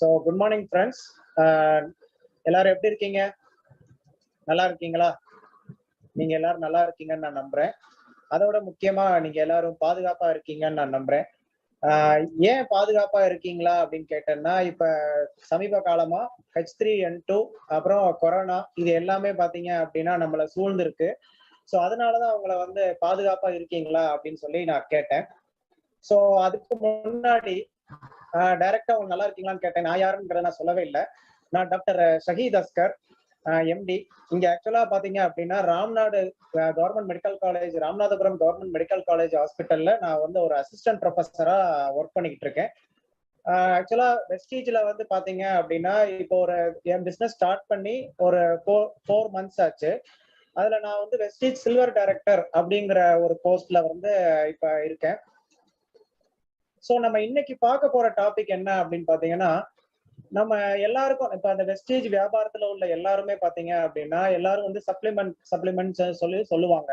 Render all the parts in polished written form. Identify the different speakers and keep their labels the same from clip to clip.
Speaker 1: So good morning friends. எல்லாரும் எப்படி இருக்கீங்க? நல்லா இருக்கீங்களா? நீங்க எல்லாரும் நல்லா இருக்கீங்கன்னு நான் நம்புறேன். அதோட முக்கியமா நீங்க எல்லாரும் பாதுகாப்பா இருக்கீங்கன்னு நான் நம்புறேன். ஏன் பாதுகாப்பா இருக்கீங்களா அப்படின்னு கேட்டேன்னா, இப்ப சமீப காலமா H3N2 அப்புறம் கொரோனா இது எல்லாமே பாத்தீங்க அப்படின்னா நம்மள சூழ்ந்திருக்கு. ஸோ அதனாலதான் அவங்கள வந்து பாதுகாப்பா இருக்கீங்களா அப்படின்னு சொல்லி நான் கேட்டேன். ஸோ அதுக்கு முன்னாடி டைரக்டா அவங்க நல்லா இருக்கீங்களான்னு கேட்டேன். நான் யாருன்றத நான் சொல்லவே இல்லை. நான் டாக்டர் ஷஹீத் அஸ்கர், எம்டி. இங்க ஆக்சுவலா பாத்தீங்க அப்படின்னா Ramnad government medical college, Ramanathapuram government medical college ஹாஸ்பிட்டல்ல நான் வந்து ஒரு அசிஸ்டன்ட் ப்ரொஃபஸரா ஒர்க் பண்ணிக்கிட்டு இருக்கேன். ஆக்சுவலா வெஸ்டீஜ்ல வந்து பாத்தீங்க அப்படின்னா இப்போ ஒரு என் பிசினஸ் ஸ்டார்ட் பண்ணி ஒரு 4 months ஆச்சு. அதுல நான் வந்து வெஸ்டீஜ் சில்வர் டைரக்டர் அப்படிங்கிற ஒரு போஸ்ட்ல வந்து இப்ப இருக்கேன். ஸோ நம்ம இன்னைக்கு பார்க்க போற டாபிக் என்ன அப்படின்னு பாத்தீங்கன்னா, நம்ம எல்லாருக்கும் இப்ப அந்த வெஸ்டேஜ் வியாபாரத்துல உள்ள எல்லாருமே பாத்தீங்க அப்படின்னா எல்லாரும் வந்து சப்ளிமெண்ட் சொல்லுவாங்க.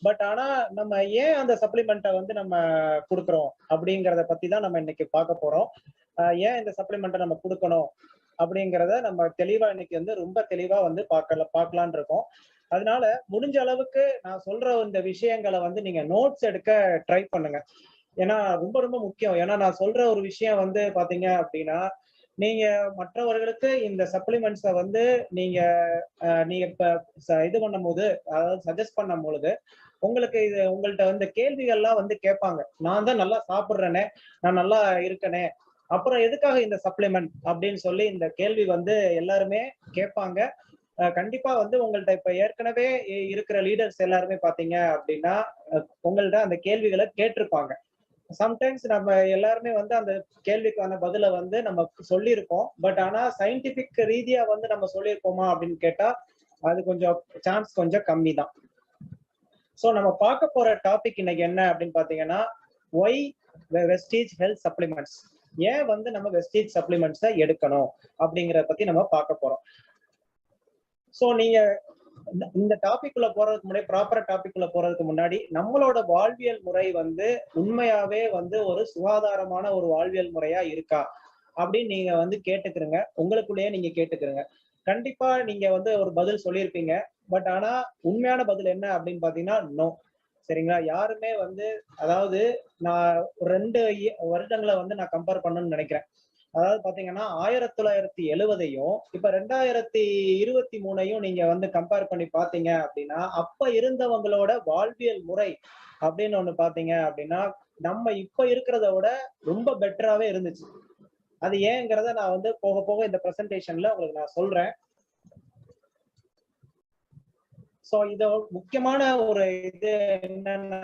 Speaker 1: பட் ஆனா நம்ம ஏன் அந்த சப்ளிமெண்ட்டை வந்து நம்ம கொடுக்குறோம் அப்படிங்கறத பத்தி தான் நம்ம இன்னைக்கு பார்க்க போறோம். ஏன் இந்த சப்ளிமெண்ட்டை நம்ம கொடுக்கணும் அப்படிங்கிறத நம்ம தெளிவா இன்னைக்கு வந்து ரொம்ப தெளிவா வந்து பார்க்கலான் இருக்கோம். அதனால முடிஞ்ச அளவுக்கு நான் சொல்ற இந்த விஷயங்களை வந்து நீங்க நோட்ஸ் எடுக்க ட்ரை பண்ணுங்க. ஏன்னா ரொம்ப ரொம்ப முக்கியம். ஏன்னா நான் சொல்ற ஒரு விஷயம் வந்து பாத்தீங்க அப்படின்னா, நீங்க மற்றவர்களுக்கு இந்த சப்ளிமெண்ட்ஸை வந்து நீங்க நீங்க இப்ப இது பண்ணும்போது, அதாவது சஜஸ்ட் பண்ணும் பொழுது உங்களுக்கு இது உங்கள்ட்ட வந்து கேள்விகள்லாம் வந்து கேட்பாங்க. நான் தான் நல்லா சாப்பிடுறேனே, நான் நல்லா இருக்கனே, அப்புறம் எதுக்காக இந்த சப்ளிமெண்ட் அப்படின்னு சொல்லி இந்த கேள்வி வந்து எல்லாருமே கேட்பாங்க. கண்டிப்பா வந்து உங்கள்ட்ட இப்ப ஏற்கனவே இருக்கிற லீடர்ஸ் எல்லாருமே பாத்தீங்க அப்படின்னா உங்கள்ட்ட அந்த கேள்விகளை கேட்டிருப்பாங்க. சம்டைம்ஸ் நம்ம எல்லாருமே வந்து அந்த கேள்விக்கான பதில வந்து நம்ம சொல்லியிருப்போம். பட் ஆனா சயின்டிபிக் ரீதியா வந்து நம்ம சொல்லியிருப்போமா அப்படின்னு கேட்டா அது கொஞ்சம் சான்ஸ் கொஞ்சம் கம்மி தான். ஸோ நம்ம பார்க்க போற டாபிக் இன்னைக்கு என்ன அப்படின்னு பாத்தீங்கன்னா, ஒய் வெஸ்டீஜ் ஹெல்த் சப்ளிமெண்ட்ஸ், ஏன் வந்து நம்ம வெஸ்டீஜ் சப்ளிமெண்ட்ஸை எடுக்கணும் அப்படிங்கிறத பத்தி நம்ம பார்க்க போறோம். ஸோ நீங்க இந்த டாபிக்குள்ள போறதுக்கு முன்னாடி, ப்ராப்பரா டாபிக்குள்ள போறதுக்கு முன்னாடி நம்மளோட வாழ்வியல் முறை வந்து உண்மையாவே வந்து ஒரு சுகாதாரமான ஒரு வாழ்வியல் முறையா இருக்கா அப்படின்னு நீங்க வந்து கேட்டுக்கிறங்க. உங்களுக்குள்ளேயே நீங்க கேட்டுக்கிறங்க. கண்டிப்பா நீங்க வந்து ஒரு பதில் சொல்லியிருப்பீங்க. பட் ஆனா உண்மையான பதில் என்ன அப்படின்னு பாத்தீங்கன்னா நோ. சரிங்களா? யாருமே வந்து, அதாவது நான் 2 வருடங்களை வந்து நான் கம்பேர் பண்ணணும்னு நினைக்கிறேன். அதாவது பாத்தீங்கன்னா 1970ஐயும் இப்ப 2023ஐயும் நீங்க வந்து கம்பேர் பண்ணி பாத்தீங்க அப்படின்னா, அப்ப இருந்தவங்களோட வாழ்வியல் முறை அப்படின்னு ஒண்ணு பாத்தீங்க அப்படின்னா நம்ம இப்ப இருக்கிறத விட ரொம்ப பெட்டராவே இருந்துச்சு. அது ஏங்கிறத நான் வந்து போக போக இந்த பிரசன்டேஷன்ல உங்களுக்கு நான் சொல்றேன். சோ இத முக்கியமான ஒரு இது என்னன்னா,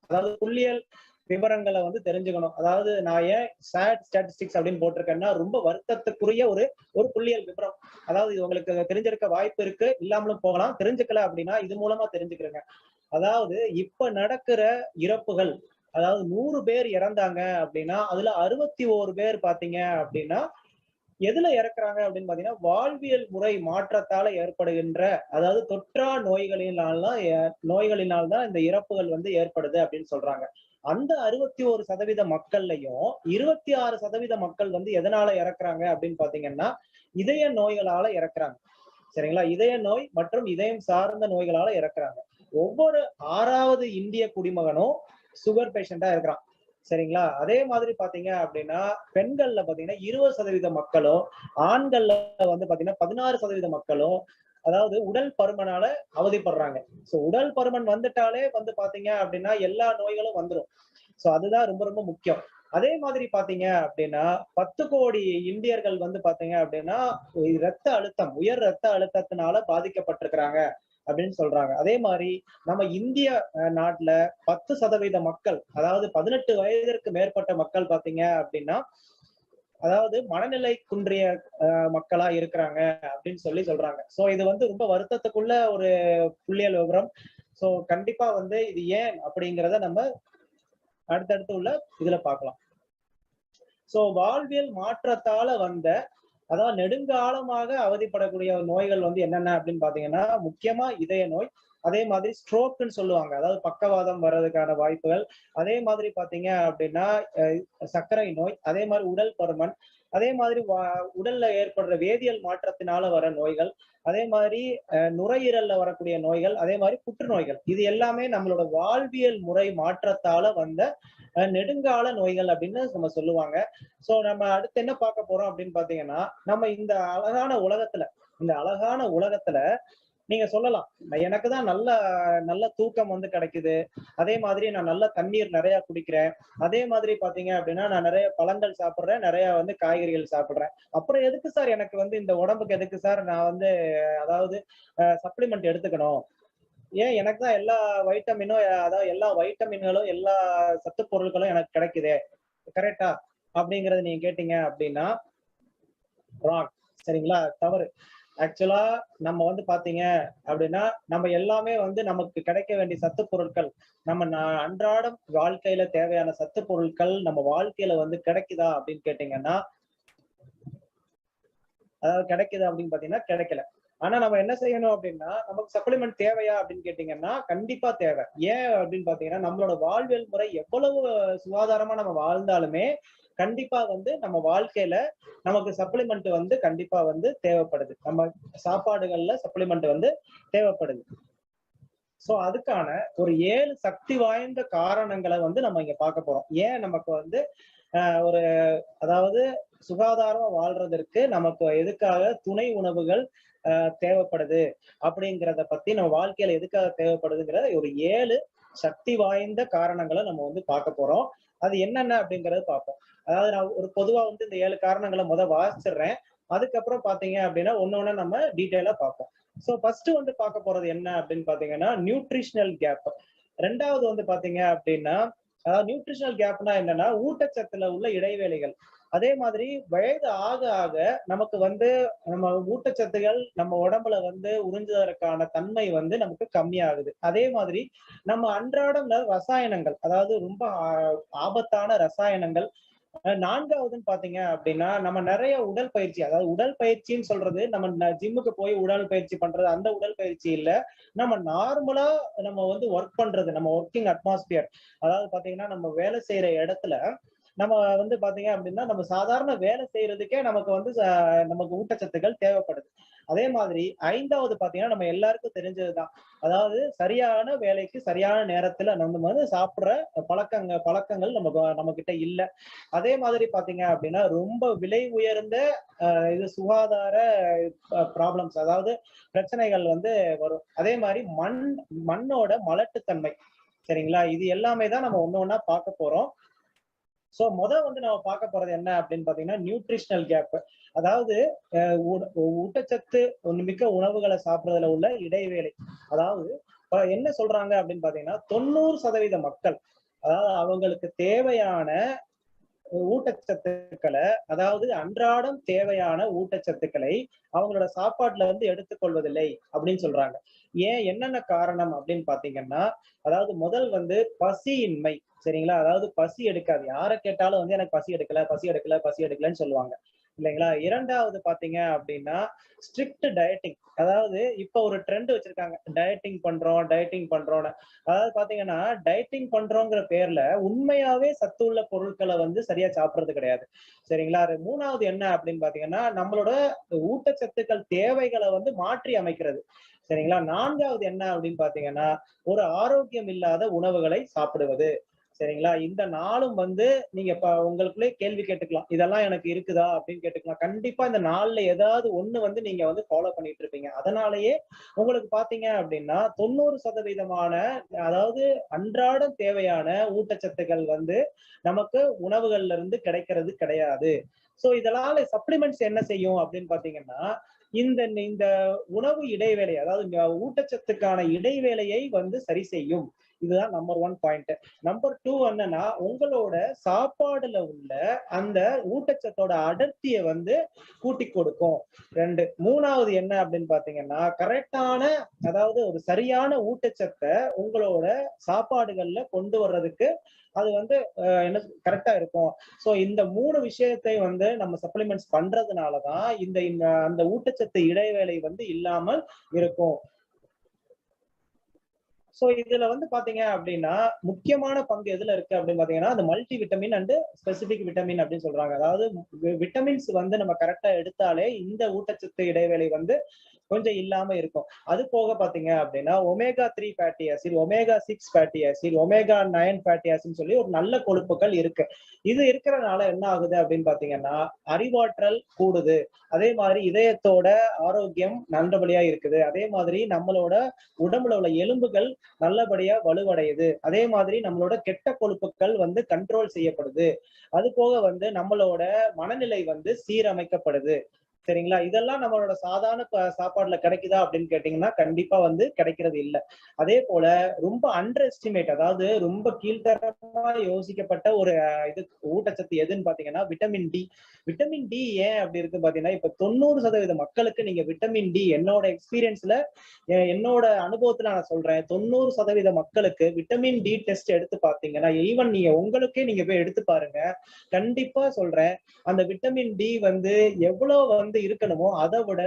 Speaker 1: அதாவது புள்ளியல் விவரங்களை வந்து தெரிஞ்சுக்கணும். அதாவது நான் ஏன் சேட் ஸ்டாட்டிஸ்டிக்ஸ் அப்படின்னு போட்டிருக்கேன்னா, ரொம்ப வருத்தத்துக்குரிய ஒரு புள்ளியல் விவரம். அதாவது இது உங்களுக்கு தெரிஞ்சிருக்க வாய்ப்பு இருக்கு, இல்லாமலும் போகலாம். தெரிஞ்சுக்கல அப்படின்னா இது மூலமா தெரிஞ்சுக்கிறேங்க. அதாவது இப்ப நடக்கிற இறப்புகள், அதாவது 100 பேர் இறந்தாங்க அப்படின்னா அதுல 61 பேர் பாத்தீங்க அப்படின்னா எதுல இறக்குறாங்க அப்படின்னு பாத்தீங்கன்னா, வாழ்வியல் முறை மாற்றத்தால ஏற்படுகின்ற, அதாவது தொற்றா நோய்களினால்தான் இந்த இறப்புகள் வந்து ஏற்படுது அப்படின்னு சொல்றாங்க. அந்த 61% மக்கள்லயும் 26% மக்கள் வந்து எதனால இறக்குறாங்க அப்படின்னு பாத்தீங்கன்னா இதய நோய்களால இறக்குறாங்க. சரிங்களா? இதய நோய் மற்றும் இதயம் சார்ந்த நோய்களால இறக்குறாங்க. ஒவ்வொரு 6வது இந்திய குடிமகனும் சுகர் பேஷண்டா இருக்கிறான். சரிங்களா? அதே மாதிரி பாத்தீங்க அப்படின்னா பெண்கள்ல பாத்தீங்கன்னா 20% மக்களும், ஆண்கள்ல வந்து பாத்தீங்கன்னா 16% மக்களும் அதாவது உடல் பருமனால அவதிப்படுறாங்க. சோ உடல் பருமன் வந்துட்டாலே வந்து பாத்தீங்க அப்படின்னா எல்லா நோய்களும் வந்துரும். சோ அதுதான் ரொம்ப ரொம்ப முக்கியம். அதே மாதிரி பாத்தீங்க அப்படின்னா 10 கோடி இந்தியர்கள் வந்து பாத்தீங்க அப்படின்னா உயர் ரத்த அழுத்தத்தினால பாதிக்கப்பட்டிருக்கிறாங்க அப்படின்னு சொல்றாங்க. அதே மாதிரி நம்ம இந்திய நாட்டுல 10% மக்கள், அதாவது 18 வயதிற்கு மேற்பட்ட மக்கள் பாத்தீங்க அப்படின்னா அதாவது மனநிலை குன்றிய மக்களா இருக்கிறாங்க அப்படின்னு சொல்றாங்க. சோ இது வந்து ரொம்ப வருத்தத்துக்குள்ள ஒரு புள்ளியல் விவரம். சோ கண்டிப்பா வந்து இது ஏன் அப்படிங்கிறத நம்ம அடுத்தடுத்து உள்ள இதுல பார்க்கலாம். சோ வாழ்வியல் மாற்றத்தால வந்த, அதாவது நெடுங்காலமாக அவதிப்படக்கூடிய நோய்கள் வந்து என்னென்ன அப்படின்னு பாத்தீங்கன்னா, முக்கியமா இதய நோய், அதே மாதிரி ஸ்ட்ரோக்குன்னு சொல்லுவாங்க, அதாவது பக்கவாதம் வர்றதுக்கான வாய்ப்புகள். அதே மாதிரி பாத்தீங்க அப்படின்னா சர்க்கரை நோய், அதே மாதிரி உடல் பருமன், அதே மாதிரி உடல்ல ஏற்படுற வேதியியல் மாற்றத்தினால வர நோய்கள், அதே மாதிரி நுரையீரல்ல வரக்கூடிய நோய்கள், அதே மாதிரி புற்றுநோய்கள். இது எல்லாமே நம்மளோட வாழ்வியல் முறை மாற்றத்தால வந்த நெடுங்கால நோய்கள் அப்படின்னு நம்ம சொல்லுவாங்க. சோ நம்ம அடுத்து என்ன பார்க்க போறோம் அப்படின்னு பாத்தீங்கன்னா, நம்ம இந்த அழகான உலகத்துல நீங்க சொல்லலாம், எனக்கு தான் நல்ல நல்ல தூக்கம் வந்து கிடைக்குது. அதே மாதிரி நான் நல்ல தண்ணீர் நிறைய குடிக்கிறேன். அதே மாதிரி பாத்தீங்க அப்படின்னா, நான் நிறைய பழங்கள் சாப்பிடுறேன், நிறைய வந்து காய்கறிகள் சாப்பிடுறேன். அப்புறம் எதுக்கு சார் எனக்கு வந்து இந்த உடம்புக்கு எதுக்கு சார் நான் வந்து அதாவது சப்ளிமெண்ட் எடுத்துக்கணும்? ஏன் எனக்கு தான் எல்லா வைட்டமினும் அதாவது எல்லா வைட்டமின்களும், எல்லா சத்து பொருட்களும் எனக்கு கிடைக்குதே. கரெக்ட்டா? அப்படிங்கிறத நீங்க கேட்டீங்க அப்படின்னா, ராங். சரிங்களா? தவறு. ஆக்சுவலா நம்ம வந்து பாத்தீங்க அப்படின்னா, நம்ம எல்லாமே வந்து நமக்கு கிடைக்க வேண்டிய சத்து பொருட்கள், நம்ம அன்றாடம் வாழ்க்கையில தேவையான சத்து பொருட்கள் நம்ம வாழ்க்கையில வந்து கிடைக்குதா அப்படின்னு கேட்டீங்கன்னா, அதாவது கிடைக்குதா அப்படின்னு பாத்தீங்கன்னா கிடைக்கல. ஆனா நம்ம என்ன செய்யணும் அப்படின்னா, நமக்கு சப்ளிமெண்ட் தேவையா அப்படின்னு கேட்டீங்கன்னா, கண்டிப்பா தேவை. ஏன் அப்படின்னு பாத்தீங்கன்னா, நம்மளோட வாழ்வியல் முறை எவ்வளவு சுகாதாரமா நம்ம வாழ்ந்தாலுமே, கண்டிப்பா வந்து நம்ம வாழ்க்கையில நமக்கு சப்ளிமெண்ட் வந்து கண்டிப்பா வந்து தேவைப்படுது. நம்ம சாப்பாடுகள்ல சப்ளிமெண்ட் வந்து தேவைப்படுது. சோ அதுக்கான ஒரு 7 சக்தி வாய்ந்த காரணங்கள வந்து நம்ம இங்க பார்க்க போறோம். ஏன் நமக்கு வந்து ஒரு அதாவது சுகாதாரமா வாழ்றதற்கு நமக்கு எதுக்காக துணை உணவுகள் தேவைப்படுது அப்படிங்கிறத பத்தி நம்ம வாழ்க்கையில எதுக்காக தேவைப்படுதுங்கிற ஒரு 7 சக்தி வாய்ந்த காரணங்களை நம்ம வந்து பார்க்க போறோம். அது என்னென்ன அப்படிங்கறது பார்ப்போம். அதாவது நான் ஒரு பொதுவா வந்து இந்த 7 காரணங்களை வாசிச்சிடுறேன். அதுக்கப்புறம் பாத்தீங்க அப்படின்னா ஒண்ணு நம்ம டீட்டெயிலா பார்ப்போம். சோ ஃபர்ஸ்ட் வந்து பார்க்க போறது என்ன அப்படின்னு பாத்தீங்கன்னா நியூட்ரிஷனல் கேப். ரெண்டாவது வந்து பாத்தீங்க அப்படின்னா அதாவது நியூட்ரிஷனல் கேப்னா என்னன்னா ஊட்டச்சத்துல உள்ள இடைவேளைகள். அதே மாதிரி வயது ஆக ஆக நமக்கு வந்து நம்ம ஊட்டச்சத்துகள் நம்ம உடம்புல வந்து உறிஞ்சுவதற்கான தன்மை வந்து நமக்கு கம்மியாகுது. அதே மாதிரி நம்ம அன்றாடம் ரசாயனங்கள், அதாவது ரொம்ப ஆபத்தான ரசாயனங்கள். நான்காவதுன்னு பாத்தீங்க அப்படின்னா நம்ம நிறைய உடற்பயிற்சி, அதாவது உடற்பயிற்சின்னு சொல்றது நம்ம ஜிம்முக்கு போய் உடல் பயிற்சி பண்றது அந்த உடற்பயிற்சி இல்ல. நம்ம நார்மலா நம்ம வந்து ஒர்க் பண்றது, நம்ம ஒர்க்கிங் அட்மாஸ்பியர், அதாவது பாத்தீங்கன்னா நம்ம வேலை செய்யற இடத்துல நம்ம வந்து பாத்தீங்க அப்படின்னா நம்ம சாதாரண வேலை செய்யறதுக்கே நமக்கு வந்து நமக்கு ஊட்டச்சத்துக்கள் தேவைப்படுது. அதே மாதிரி ஐந்தாவது பாத்தீங்கன்னா நம்ம எல்லாருக்கும் தெரிஞ்சதுதான், அதாவது சரியான வேலைக்கு சரியான நேரத்துல நம்ம வந்து சாப்பிடுற பழக்கங்கள் நம்ம கிட்ட இல்ல. அதே மாதிரி பாத்தீங்க அப்படின்னா ரொம்ப விலை உயர்ந்த இது சுகாதார ப்ராப்ளம்ஸ், அதாவது பிரச்சனைகள் வந்து வரும். அதே மாதிரி மண்ணோட மலட்டுத்தன்மை. சரிங்களா? இது எல்லாமே தான் நம்ம ஒண்ணு ஒண்ணா பார்க்க போறோம். சோ வந்து நம்ம பார்க்க போறது என்ன அப்படின்னு பாத்தீங்கன்னா நியூட்ரிஷனல் கேப். அதாவது ஊட்டச்சத்து மிக்க உணவுகளை சாப்பிடுறதுல உள்ள இடைவேளை. அதாவது என்ன சொல்றாங்க அப்படின்னு பாத்தீங்கன்னா 90% மக்கள், அதாவது அவங்களுக்கு தேவையான ஊட்டச்சத்துக்களை, அதாவது அன்றாடம் தேவையான ஊட்டச்சத்துக்களை அவங்களோட சாப்பாட்டுல வந்து எடுத்துக்கொள்வதில்லை அப்படின்னு சொல்றாங்க. ஏன், என்னென்ன காரணம் அப்படின்னு பாத்தீங்கன்னா, அதாவது முதல் வந்து பசியின்மை. சரிங்களா? அதாவது பசி எடுக்காது. யார கேட்டாலும் வந்து எனக்கு பசி எடுக்கல, பசி எடுக்கல, பசி எடுக்கலன்னு சொல்லுவாங்க. இல்லைங்களா? இரண்டாவது பாத்தீங்க அப்படின்னா ஸ்ட்ரிக்ட் டயட்டிங். அதாவது இப்ப ஒரு ட்ரெண்ட் வச்சிருக்காங்க, டயட்டிங் பண்றோம்னு. அதாவது பாத்தீங்கன்னா டயட்டிங் பண்றோங்கிற பேர்ல உண்மையாவே சத்துள்ள பொருட்களை வந்து சரியா சாப்பிடுறது கிடையாது. சரிங்களா? மூணாவது என்ன அப்படின்னு பாத்தீங்கன்னா நம்மளோட ஊட்டச்சத்துக்கள் தேவைகளை வந்து மாற்றி அமைக்கிறது. சரிங்களா? நான்காவது என்ன அப்படின்னு பாத்தீங்கன்னா ஒரு ஆரோக்கியம் இல்லாத உணவுகளை சாப்பிடுவது. சரிங்களா? இந்த நாளும் வந்து நீங்க உங்களுக்குள்ளே கேள்வி கேட்டுக்கலாம், இதெல்லாம் எனக்கு இருக்குதா அப்படின்னு கேட்டுக்கலாம். கண்டிப்பா இந்த நாள்ல ஏதாவது ஒண்ணு வந்து நீங்க வந்து ஃபாலோ பண்ணிட்டு இருப்பீங்க. அதனாலேயே உங்களுக்கு பாத்தீங்க அப்படின்னா 90% அதாவது அன்றாடம் தேவையான ஊட்டச்சத்துக்கள் வந்து நமக்கு உணவுகள்ல இருந்து கிடைக்கிறது கிடையாது. சோ இதனால சப்ளிமெண்ட்ஸ் என்ன செய்யும் அப்படின்னு பாத்தீங்கன்னா இந்த இந்த உணவு இடைவேளை, அதாவது ஊட்டச்சத்துக்கான இடைவேளையை வந்து சரி செய்யும். இதுதான் நம்பர் 1 பாயிண்ட். நம்பர் 2 என்னன்னா உங்களோட சாப்பாடுல உள்ள அந்த ஊட்டச்சத்தோட அடர்த்தியை வந்து கூட்டி கொடுக்கும். 2. மூணாவது என்ன அப்படின்னு பாத்தீங்கன்னா கரெக்டான, அதாவது ஒரு சரியான ஊட்டச்சத்தை உங்களோட சாப்பாடுகள்ல கொண்டு வர்றதுக்கு அது வந்து என்ன கரெக்டா இருக்கும். சோ இந்த 3 விஷயத்தை வந்து நம்ம சப்ளிமெண்ட்ஸ் பண்றதுனாலதான் இந்த அந்த ஊட்டச்சத்து இடைவேளை வந்து இல்லாமல் இருக்கும். சோ இதுல வந்து பாத்தீங்க அப்படின்னா முக்கியமான பங்கு எதுல இருக்கு அப்படின்னு பாத்தீங்கன்னா அந்த multi vitamin and specific vitamin அப்படின்னு சொல்றாங்க. அதாவது விட்டமின்ஸ் வந்து நம்ம கரெக்டா எடுத்தாலே இந்த ஊட்டச்சத்து இடைவேளை வந்து கொஞ்சம் இல்லாம இருக்கும். அது போக பாத்தீங்க அப்படின்னா omega 3 fatty acid, omega 6 fatty acid, omega 9 fatty ஆசிட்னு சொல்லி ஒரு நல்ல கொழுப்புகள் இருக்கு. இது இருக்கிறனால என்ன ஆகுது அப்படின்னு பாத்தீங்கன்னா அறிவாற்றல் கூடுது. அதே மாதிரி இதயத்தோட ஆரோக்கியம் நல்லபடியா இருக்குது. அதே மாதிரி நம்மளோட உடம்புல உள்ள எலும்புகள் நல்லபடியா வலுவடையுது. அதே மாதிரி நம்மளோட கெட்ட கொழுப்புகள் வந்து கண்ட்ரோல் செய்யப்படுது. அது போக வந்து நம்மளோட மனநிலை வந்து சீரமைக்கப்படுது. சரிங்களா? இதெல்லாம் நம்மளோட சாதாரண சாப்பாடுல கிடைக்குதா அப்படின்னு கேட்டீங்கன்னா, கண்டிப்பா வந்து கிடைக்கிறது இல்ல. அதே போல ரொம்ப அண்டர் எஸ்டிமேட், அதாவது ரொம்ப கீழ்த்தரமா யோசிக்கப்பட்ட ஒரு இது ஊட்டச்சத்து எதுன்னு பாத்தீங்கன்னா, விட்டமின் டி. விட்டமின் டி ஏன் அப்படி இருக்கு பாத்தீங்கன்னா, இப்ப 90% மக்களுக்கு நீங்க விட்டமின் டி என்னோட எக்ஸ்பீரியன்ஸ்ல என்னோட அனுபவத்துல நான் சொல்றேன். 90% மக்களுக்கு விட்டமின் டி டெஸ்ட் எடுத்து பார்த்தீங்கன்னா, ஈவன் நீங்க உங்களுக்கே நீங்க போய் எடுத்து பாருங்க. கண்டிப்பா சொல்றேன். அந்த விட்டமின் டி வந்து எவ்வளவு வந்து இருக்கணுமோ, அத விட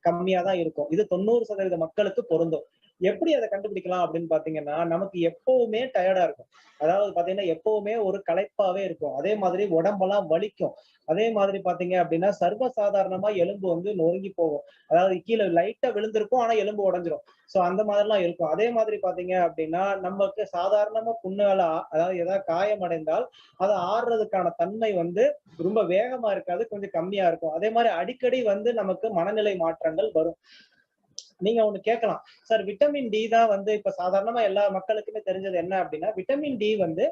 Speaker 1: கம்மியா தான் இருக்கும். இது 90% மக்களுக்கு பொருந்தும். எப்படி அத கண்டுபிடிக்கலாம் அப்படின்னு பார்த்தீங்கன்னா, நமக்கு எப்பவுமே டயர்டா இருக்கும். அதாவது பார்த்தீங்கன்னா, எப்பவுமே ஒரு களைப்பாவே இருக்கும். அதே மாதிரி உடம்பெல்லாம் வலிக்கும். அதே மாதிரி பார்த்தீங்க அப்படின்னா, சர்வசாதாரணமா எலும்பு வந்து நொறுங்கி போகும். அதாவது கீழ லைட்டா விழுந்திருக்கும். ஆனா எலும்பு உடைஞ்சிரும். சோ அந்த மாதிரிலாம் இருக்கும். அதே மாதிரி பார்த்தீங்க அப்படின்னா, நமக்கு சாதாரணமா புண்ணுகள அதாவது ஏதாவது காயம் அடைந்தால், அது ஆறுறதுக்கான தன்மை வந்து ரொம்ப வேகமா இருக்காது. கொஞ்சம் கம்மியா இருக்கும். அதே மாதிரி அடிக்கடி வந்து நமக்கு மனநிலை மாற்றங்கள் வரும். நீங்க ஒண்ணு கேட்கலாம். சார் விட்டமின் டி தான் வந்து இப்ப சாதாரணமா எல்லா மக்களுக்குமே தெரிஞ்சது என்ன அப்படின்னா, விட்டமின் டி வந்து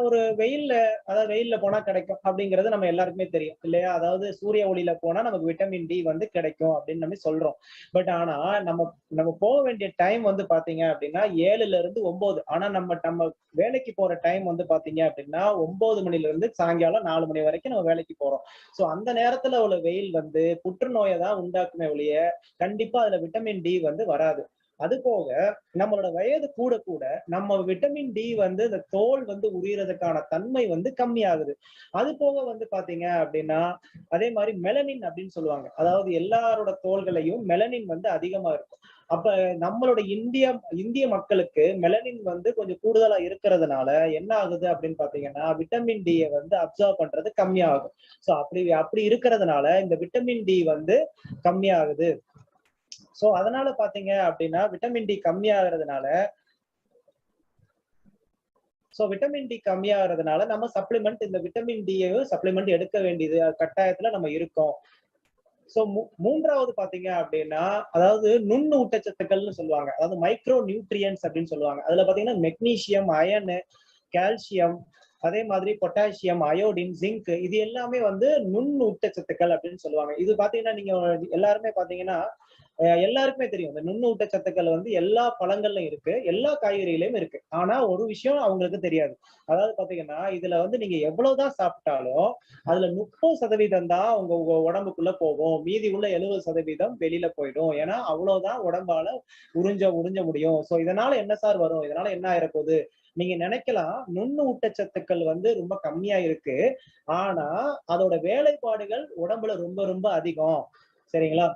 Speaker 1: ஒரு வெயில்ல அதாவது வெயில்ல போனா கிடைக்கும் அப்படிங்கிறது நம்ம எல்லாருக்குமே தெரியும் இல்லையா? அதாவது சூரிய ஒளியில போனா நமக்கு விட்டமின் டி வந்து கிடைக்கும் அப்படின்னு நம்ம சொல்றோம். பட் ஆனா நம்ம நம்ம போக வேண்டிய டைம் வந்து பாத்தீங்க அப்படின்னா 7ல இருந்து 9. ஆனா நம்ம நம்ம வேலைக்கு போற டைம் வந்து பாத்தீங்க அப்படின்னா 9 மணில இருந்து சாயங்காலம் 4 மணி வரைக்கும் நம்ம வேலைக்கு போறோம். சோ அந்த நேரத்துல உள்ள வெயில் வந்து புற்றுநோயை தான் உண்டாக்குமே ஒழிய கண்டிப்பா அதுல விட்டமின் டி வந்து வராது. அது போக நம்மளோட வயது கூட கூட நம்ம விட்டமின் டி வந்து இந்த தோல் வந்து உரியறதுக்கான தன்மை வந்து கம்மியாகுது. அது போக வந்து பாத்தீங்க அப்படின்னா அதே மாதிரி மெலனின் அப்படின்னு சொல்லுவாங்க. அதாவது எல்லாரோட தோள்களையும் மெலனின் வந்து அதிகமா இருக்கும். அப்ப நம்மளோட இந்திய மக்களுக்கு மெலனின் வந்து கொஞ்சம் கூடுதலா இருக்கிறதுனால என்ன ஆகுது அப்படின்னு பாத்தீங்கன்னா விட்டமின் டி வந்து அப்சர்வ் பண்றது கம்மியாகும். சோ அப்படி அப்படி இருக்கிறதுனால இந்த விட்டமின் டி வந்து கம்மியாகுது. சோ அதனால பாத்தீங்க அப்படின்னா விட்டமின் டி கம்மியாகிறதுனால விட்டமின் டி கம்மியாகிறதுனால நம்ம சப்ளிமெண்ட் இந்த விட்டமின் டி சப்ளிமெண்ட் எடுக்க வேண்டியது கட்டாயத்துல நம்ம இருக்கோம். சோ மூன்றாவது பாத்தீங்க அப்படின்னா அதாவது நுண் ஊட்டச்சத்துக்கள்னு சொல்லுவாங்க. அதாவது மைக்ரோ நியூட்ரியன்ஸ் அப்படின்னு சொல்லுவாங்க. அதுல பாத்தீங்கன்னா மெக்னீசியம், அயன், கால்சியம், அதே மாதிரி பொட்டாசியம், அயோடின், ஜிங்க் இது எல்லாமே வந்து நுண் ஊட்டச்சத்துக்கள் அப்படின்னு சொல்லுவாங்க. இது பாத்தீங்கன்னா நீங்க எல்லாருமே பாத்தீங்கன்னா எல்லாருக்குமே தெரியும். இந்த நுண் ஊட்டச்சத்துக்கள் வந்து எல்லா பழங்கள்லயும் இருக்கு, எல்லா காய்கறிகளையும் இருக்கு. ஆனா ஒரு விஷயம் அவங்களுக்கு தெரியாது. அதாவது பாத்தீங்கன்னா இதுல வந்து நீங்க எவ்வளவுதான் சாப்பிட்டாலும் அதுல 30% தான் உங்க உடம்புக்குள்ள போகும். மீதி உள்ள 70% வெளியில போயிடும். ஏன்னா அவ்வளவுதான் உடம்பால உறிஞ்ச முடியும். சோ இதனால என்ன சார் வரும்? இதனால என்ன ஆயிரப்போகுது? நீங்க நினைக்கலாம் நுண்ணு ஊட்டச்சத்துக்கள் வந்து ரொம்ப கம்மியா இருக்கு. ஆனா அதோட வேலைப்பாடுகள் உடம்புல ரொம்ப ரொம்ப அதிகம். சரிங்களா?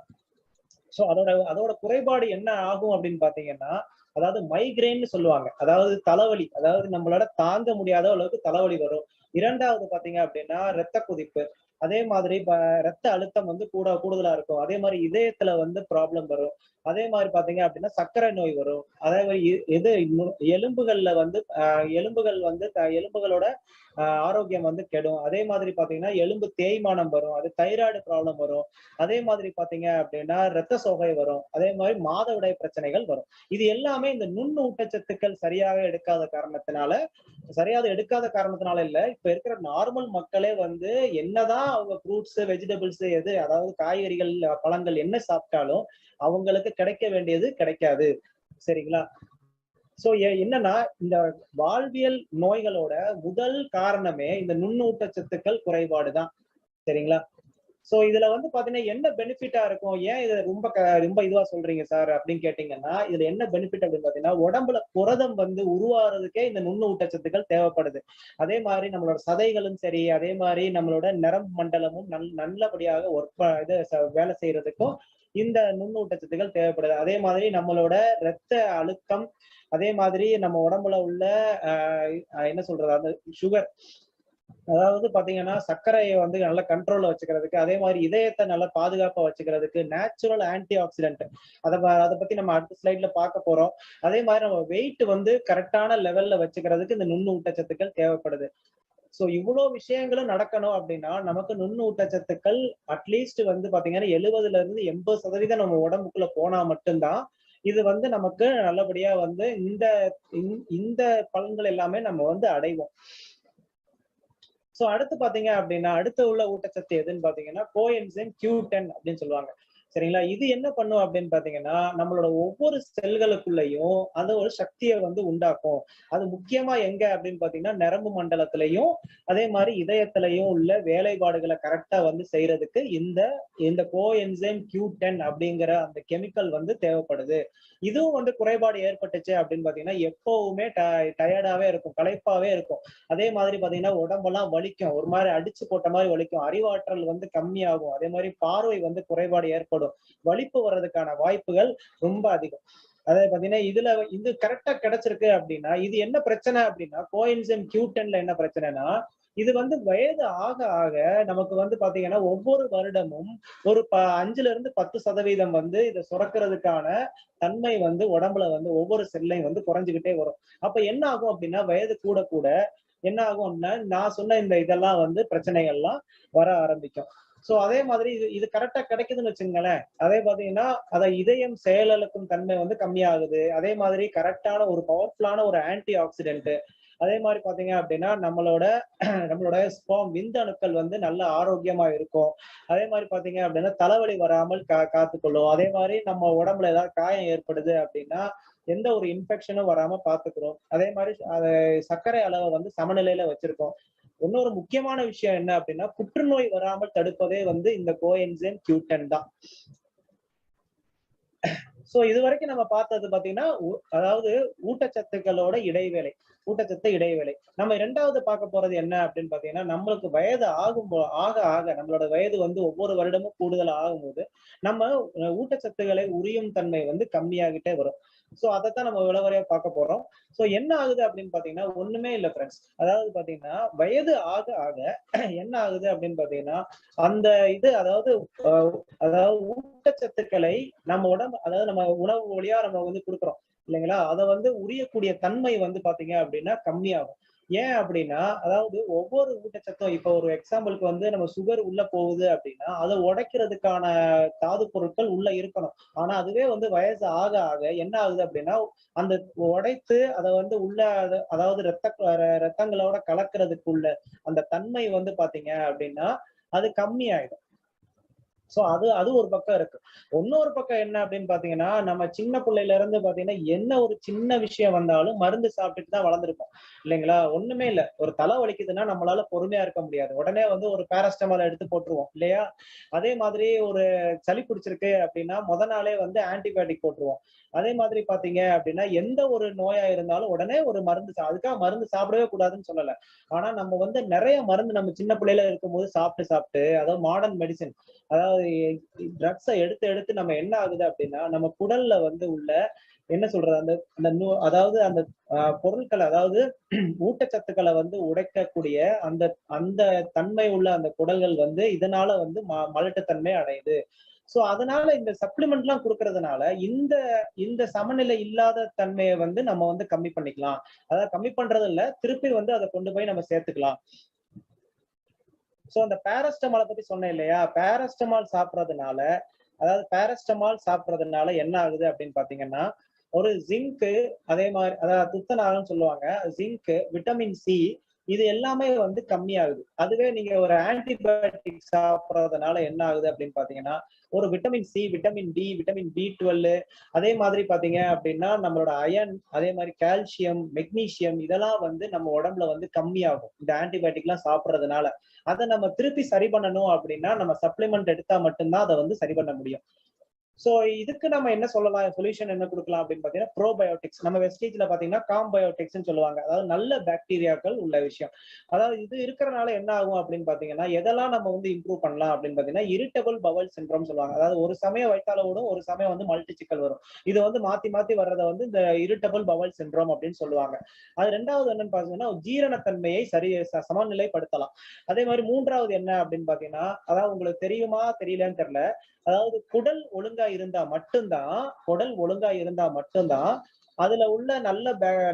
Speaker 1: சோ அதோட அதோட குறைபாடு என்ன ஆகும் அப்படின்னு பாத்தீங்கன்னா அதாவது மைக்ரேன்னு சொல்லுவாங்க. அதாவது தலைவலி. அதாவது நம்மளால தாங்க முடியாத அளவுக்கு தலைவலி வரும். 2வது பாத்தீங்க அப்படின்னா ரத்த கொதிப்பு. அதே மாதிரி ரத்த அழுத்தம் வந்து கூடுதலா இருக்கும். அதே மாதிரி இதயத்துல வந்து ப்ராப்ளம் வரும். அதே மாதிரி பாத்தீங்க அப்படின்னா சர்க்கரை நோய் வரும். அதே மாதிரி இது எலும்புகள்ல வந்து எலும்புகள் வந்து எலும்புகளோட ஆரோக்கியம் வந்து கெடும். அதே மாதிரி பாத்தீங்கன்னா எலும்பு தேய்மானம் வரும். அது தைராய்டு ப்ராப்ளம் வரும். அதே மாதிரி பாத்தீங்க அப்படின்னா ரத்த சோகை வரும். அதே மாதிரி மாதவிடாய் பிரச்சனைகள் வரும். இது எல்லாமே இந்த நுண் ஊட்டச்சத்துக்கள் சரியாக எடுக்காத காரணத்தினால இல்ல. இப்ப இருக்கிற நார்மல் மக்களே வந்து என்னதான் அவங்க ஃப்ரூட்ஸ், வெஜிடபிள்ஸ் எது அதாவது காய்கறிகள், பழங்கள் என்ன சாப்பிட்டாலும் அவங்களுக்கு கிடைக்க வேண்டியது கிடைக்காது. சரிங்களா? சோ என்னன்னா இந்த வாழ்வியல் நோய்களோட முதல் காரணமே இந்த நுண்ணூட்டச்சத்துக்கள் குறைபாடுதான். சரிங்களா? சோ இதுல வந்து பாத்தீங்கன்னா என்ன பெனிஃபிட்டா இருக்கும்? ஏன் இத ரொம்ப இதுவா சொல்றீங்க சார் அப்படின்னு கேட்டீங்கன்னா, இதுல என்ன பெனிஃபிட் அப்படின்னு பாத்தீங்கன்னா, உடம்புல புரதம் வந்து உருவாகுறதுக்கே இந்த நுண்ணு ஊட்டச்சத்துக்கள் தேவைப்படுது. அதே மாதிரி நம்மளோட சதைகளும் சரி, அதே மாதிரி நம்மளோட நரம்பு மண்டலமும் நல்லபடியாக ஒர்க் இது வேலை செய்யறதுக்கும் இந்த நுண்ணூட்டச்சத்துக்கள் தேவைப்படுது. அதே மாதிரி நம்மளோட ரத்த அழுத்தம், அதே மாதிரி நம்ம உடம்புல உள்ள என்ன சொல்றது, அந்த சுகர், அதாவது பாத்தீங்கன்னா சர்க்கரையை வந்து நல்லா கண்ட்ரோல்ல வச்சுக்கிறதுக்கு, அதே மாதிரி இதயத்தை நல்லா பாதுகாப்பா வச்சுக்கிறதுக்கு நேச்சுரல் ஆன்டி ஆக்சிடென்ட், அதை பத்தி நம்ம அடுத்த ஸ்லைட்ல பார்க்க போறோம். அதே மாதிரி நம்ம வெயிட் வந்து கரெக்டான லெவல்ல வச்சுக்கிறதுக்கு இந்த நுண்ணு ஊட்டச்சத்துக்கள் தேவைப்படுது. சோ இவ்வளவு விஷயங்களும் நடக்கணும் அப்படின்னா நமக்கு நுண்ணு ஊட்டச்சத்துக்கள் அட்லீஸ்ட் வந்து பாத்தீங்கன்னா 70ல இருந்து 80% நம்ம உடம்புக்குள்ள போனா மட்டும்தான் இது வந்து நமக்கு நல்லபடியா வந்து இந்த பலன்கள் எல்லாமே நம்ம வந்து அடைவோம். சோ அடுத்து பாத்தீங்க அப்படின்னா அடுத்து உள்ள ஊட்டச்சத்து எதுன்னு பாத்தீங்கன்னா கோஎன்சைம் Q10 அப்படின்னு சொல்லுவாங்க. சரிங்களா? இது என்ன பண்ணும் அப்படின்னு பாத்தீங்கன்னா நம்மளோட ஒவ்வொரு செல்களுக்குள்ளயும் அது ஒரு சக்தியை வந்து உண்டாக்கும். அது முக்கியமா எங்க அப்படின்னு பாத்தீங்கன்னா நரம்பு மண்டலத்திலையும் அதே மாதிரி இதயத்திலையும் உள்ள வேலைப்பாடுகளை கரெக்டா வந்து செய்யறதுக்கு இந்த இந்த கோஎன்சைம் Q10 அப்படிங்கிற அந்த கெமிக்கல் வந்து தேவைப்படுது. இதுவும் வந்து குறைபாடு ஏற்பட்டுச்சு அப்படின்னு பாத்தீங்கன்னா எப்பவுமே டயர்டாவே இருக்கும், களைப்பாவே இருக்கும். அதே மாதிரி பாத்தீங்கன்னா உடம்பெல்லாம் வலிக்கும், ஒரு மாதிரி அடிச்சு போட்ட மாதிரி வலிக்கும், அறிவாற்றல் வந்து கம்மியாகும், அதே மாதிரி பார்வை வந்து குறைபாடு ஏற்படும், வலிப்பு வர்றதுக்கான வாய்ப்புகள் ரொம்ப அதிகம். அதாவது பாத்தீங்கன்னா இதுல இது கரெக்டா கிடைச்சிருக்கு அப்படின்னா இது என்ன பிரச்சனை அப்படின்னா கோஎன்சைம் Q10ல என்ன பிரச்சனைனா இது வந்து வயது ஆக ஆக நமக்கு வந்து பாத்தீங்கன்னா ஒவ்வொரு வருடமும் ஒரு 5ல இருந்து 10% வந்து இதை சுரக்கிறதுக்கான தன்மை வந்து உடம்புல வந்து ஒவ்வொரு செல்லையும் வந்து குறைஞ்சுக்கிட்டே வரும். அப்ப என்ன ஆகும் அப்படின்னா வயது கூட கூட என்ன ஆகும் அப்படின்னா நான் சொன்ன இந்த இதெல்லாம் வந்து பிரச்சனைகள்லாம் வர ஆரம்பிக்கும். சோ அதே மாதிரி இது கரெக்டா கிடைக்குதுன்னு வச்சுங்களேன். அதே பாத்தீங்கன்னா அதை இதயம் செயலிழக்கும் தன்மை வந்து கம்மியாகுது. அதே மாதிரி கரெக்டான ஒரு பவர்ஃபுல்லான ஒரு ஆன்டி ஆக்சிடென்ட், அதே மாதிரி பாத்தீங்க அப்படின்னா நம்மளோட ஸ்பெர்ம் விந்தணுக்கள் வந்து நல்ல ஆரோக்கியமா இருக்கும். அதே மாதிரி பாத்தீங்க அப்படின்னா தலைவலி வராமல் காத்துக்கொள்ளும். அதே மாதிரி நம்ம உடம்புல ஏதாவது காயம் ஏற்படுது அப்படின்னா எந்த ஒரு இன்ஃபெக்ஷனும் வராம பாத்துக்கிறோம். அதே மாதிரி சர்க்கரை அளவை வந்து சமநிலையில வச்சிருக்கோம். இன்னொரு முக்கியமான விஷயம் என்ன அப்படின்னா புற்றுநோய் வராமல் தடுப்பதே வந்து இந்த கோஎன்சைம் Q10 தான். சோ இது வரைக்கும் நம்ம பார்த்தது பாத்தீங்கன்னா அதாவது ஊட்டச்சத்துக்களோட இடைவேளை, ஊட்டச்சத்து இடைவேளை. நம்ம 2வது பார்க்க போறது என்ன அப்படின்னு பாத்தீங்கன்னா நம்மளுக்கு வயது ஆக ஆக நம்மளோட வயது வந்து ஒவ்வொரு வருடமும் கூடுதல் ஆகும்போது நம்ம ஊட்டச்சத்துக்களை உரியும் தன்மை வந்து கம்மியாகிட்டே வரும். சோ அதைத்தான் நம்ம விளவரையா பார்க்க போறோம். சோ என்ன ஆகுது அப்படின்னு பாத்தீங்கன்னா ஒண்ணுமே இல்ல ஃப்ரெண்ட்ஸ். அதாவது பாத்தீங்கன்னா வயது ஆக ஆக என்ன ஆகுது அப்படின்னு பாத்தீங்கன்னா அந்த இது அதாவது ஊட்டச்சத்துக்களை நம்ம உடம்பு, அதாவது நம்ம உணவு வழியா நம்ம வந்து கொடுக்குறோம் இல்லைங்களா, அதை வந்து உரியக்கூடிய தன்மை வந்து பாத்தீங்க அப்படின்னா கம்மியாகும். ஏன் அப்படின்னா அதாவது ஒவ்வொரு ஊட்டச்சத்தும் இப்ப ஒரு எக்ஸாம்பிளுக்கு வந்து நம்ம சுகர் உள்ள போகுது அப்படின்னா அதை உடைக்கிறதுக்கான தாது பொருட்கள் உள்ள இருக்கணும். ஆனா அதுவே வந்து வயசு ஆக ஆக என்ன ஆகுது அப்படின்னா அந்த உடைத்து அதை வந்து உள்ள அதாவது ரத்தங்களோட கலக்கிறதுக்குள்ள அந்த தன்மை வந்து பாத்தீங்க அப்படின்னா அது கம்மி ஆயிடும். சோ அது ஒரு பக்கம் இருக்கு. இன்னொரு பக்கம் என்ன அப்படின்னு பாத்தீங்கன்னா நம்ம சின்ன பிள்ளையில இருந்து பாத்தீங்கன்னா என்ன ஒரு சின்ன விஷயம் வந்தாலும் மருந்து சாப்பிட்டுட்டு தான் வளர்ந்துருப்போம் இல்லைங்களா. ஒண்ணுமே இல்ல, ஒரு தலை வலிக்குதுன்னா நம்மளால பொறுமையா இருக்க முடியாது, உடனே வந்து ஒரு பேராசிட்டமால் எடுத்து போட்டுருவோம் இல்லையா. அதே மாதிரி ஒரு சளி பிடிச்சிருக்கு அப்படின்னா நாளே வந்து ஆன்டிபயோட்டிக் போட்டுருவோம். அதே மாதிரி பாத்தீங்க அப்படின்னா எந்த ஒரு நோயா இருந்தாலும் உடனே ஒரு மருந்து, அதுக்காக மருந்து சாப்பிடவே கூடாதுன்னு சொல்லல. ஆனா நம்ம வந்து நிறைய மருந்து நம்ம சின்ன பிள்ளையில இருக்கும்போது சாப்பிட்டு சாப்பிட்டு அதாவது மாடர்ன் மெடிசின், அதாவது ட்ரக்ஸை எடுத்து எடுத்து நம்ம என்ன ஆகுது அப்படின்னா நம்ம குடல்ல வந்து உள்ள என்ன சொல்றது அந்த அந்த அதாவது அந்த பொருட்களை, அதாவது ஊட்டச்சத்துக்களை வந்து உடைக்கக்கூடிய அந்த அந்த தன்மை உள்ள அந்த குடல்கள் வந்து இதனால வந்து மலட்டுத்தன்மை அடையுது. சோ அதனால இந்த சப்ளிமெண்ட் எல்லாம் கொடுக்கறதுனால இந்த இந்த சமநிலை இல்லாத தன்மையை வந்து நம்ம வந்து கம்மி பண்ணிக்கலாம். அதாவது கம்மி பண்றது இல்ல, திருப்பி வந்து அதை கொண்டு போய் நம்ம சேர்த்துக்கலாம். சோ அந்த பேராசிட்டமாலை பத்தி சொன்னேன் இல்லையா, பேராசிட்டமால் சாப்பிடுறதுனால என்ன ஆகுது அப்படின்னு பாத்தீங்கன்னா ஒரு ஜிங்க், அதே மாதிரி அதாவது துத்தநாகம் சொல்லுவாங்க, ஜிங்க், விட்டமின் சி, இது எல்லாமே வந்து கம்மியாகுது. அதுவே நீங்க ஒரு ஆன்டிபயோட்டிக் சாப்பிடுறதுனால என்ன ஆகுது அப்படின்னு பாத்தீங்கன்னா ஒரு vitamin C, vitamin D, vitamin B12, அதே மாதிரி பாத்தீங்க அப்படின்னா நம்மளோட அயன், அதே மாதிரி கால்சியம், மெக்னீசியம், இதெல்லாம் வந்து நம்ம உடம்புல வந்து கம்மியாகும் இந்த ஆன்டிபயோட்டிக் எல்லாம் சாப்பிடுறதுனால. அதை நம்ம திருப்பி சரி பண்ணணும் அப்படின்னா நம்ம சப்ளிமெண்ட் எடுத்தா மட்டும்தான் அதை வந்து சரி பண்ண முடியும். சோ இதுக்கு நம்ம என்ன சொல்லலாம், சொல்யூஷன் என்ன கொடுக்கலாம் அப்படின்னு பாத்தீங்கன்னா ப்ரோபயோட்டிக்ஸ். நம்ம வெஸ்டேஜ்ல பாத்தீங்கன்னா காம்பயோட்டிக்ஸ் சொல்லுவாங்க. அதாவது நல்ல பாக்டீரியாக்கள் உள்ள விஷயம். அதாவது இது இருக்கிறனால என்ன ஆகும் அப்படின்னு பாத்தீங்கன்னா, எதெல்லாம் நம்ம வந்து இம்ப்ரூவ் பண்ணலாம் அப்படின்னு பாத்தீங்கன்னா இரிட்டபிள் பவல் சிண்ட்ரோம் சொல்லுவாங்க. அதாவது ஒரு சமயம் வயித்தால ஓடும், ஒரு சமயம் வந்து மல்டி சிக்கல் வரும். இது வந்து மாத்தி மாத்தி வர்றதை வந்து இந்த இரிட்டபிள் பவல் சிண்ட்ரோம் அப்படின்னு சொல்லுவாங்க. அது ரெண்டாவது என்னன்னு பாத்தீங்கன்னா ஜீரணத்தன்மையை சமநிலைப்படுத்தலாம். அதே மாதிரி மூன்றாவது என்ன அப்படின்னு பாத்தீங்கன்னா, அதாவது உங்களுக்கு தெரியுமா தெரியலன்னு தெரியல, அதாவது குடல் ஒழுங்கா இருந்தா மட்டும்தான் அதுல உள்ள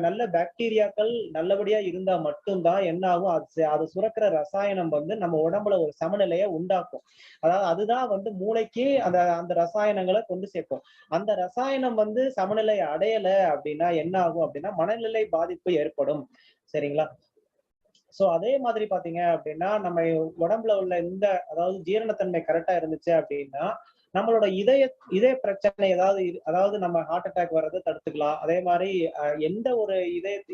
Speaker 1: நல்ல பாக்டீரியாக்கள் நல்லபடியா இருந்தா மட்டும்தான் என்ன ஆகும், அது சுரக்கிற ரசாயனம் வந்து நம்ம உடம்புல ஒரு சமநிலையை உண்டாக்கும். அதாவது அதுதான் வந்து மூளைக்கு அந்த அந்த ரசாயனங்களை கொண்டு சேர்க்கும். அந்த ரசாயனம் வந்து சமநிலை அடையல அப்படின்னா என்ன ஆகும் அப்படின்னா மனநிலை பாதிப்பு ஏற்படும். சரிங்களா? சோ அதே மாதிரி பாத்தீங்க அப்படின்னா நம்ம உடம்புல உள்ள இந்த அதாவது ஜீரணத்தன்மை கரெக்டா இருந்துச்சு அப்படின்னா நம்மளோட இதய பிரச்சனை ஏதாவது அதாவது நம்ம ஹார்ட் அட்டாக் வர்றதை தடுத்துக்கலாம். அதே மாதிரி எந்த ஒரு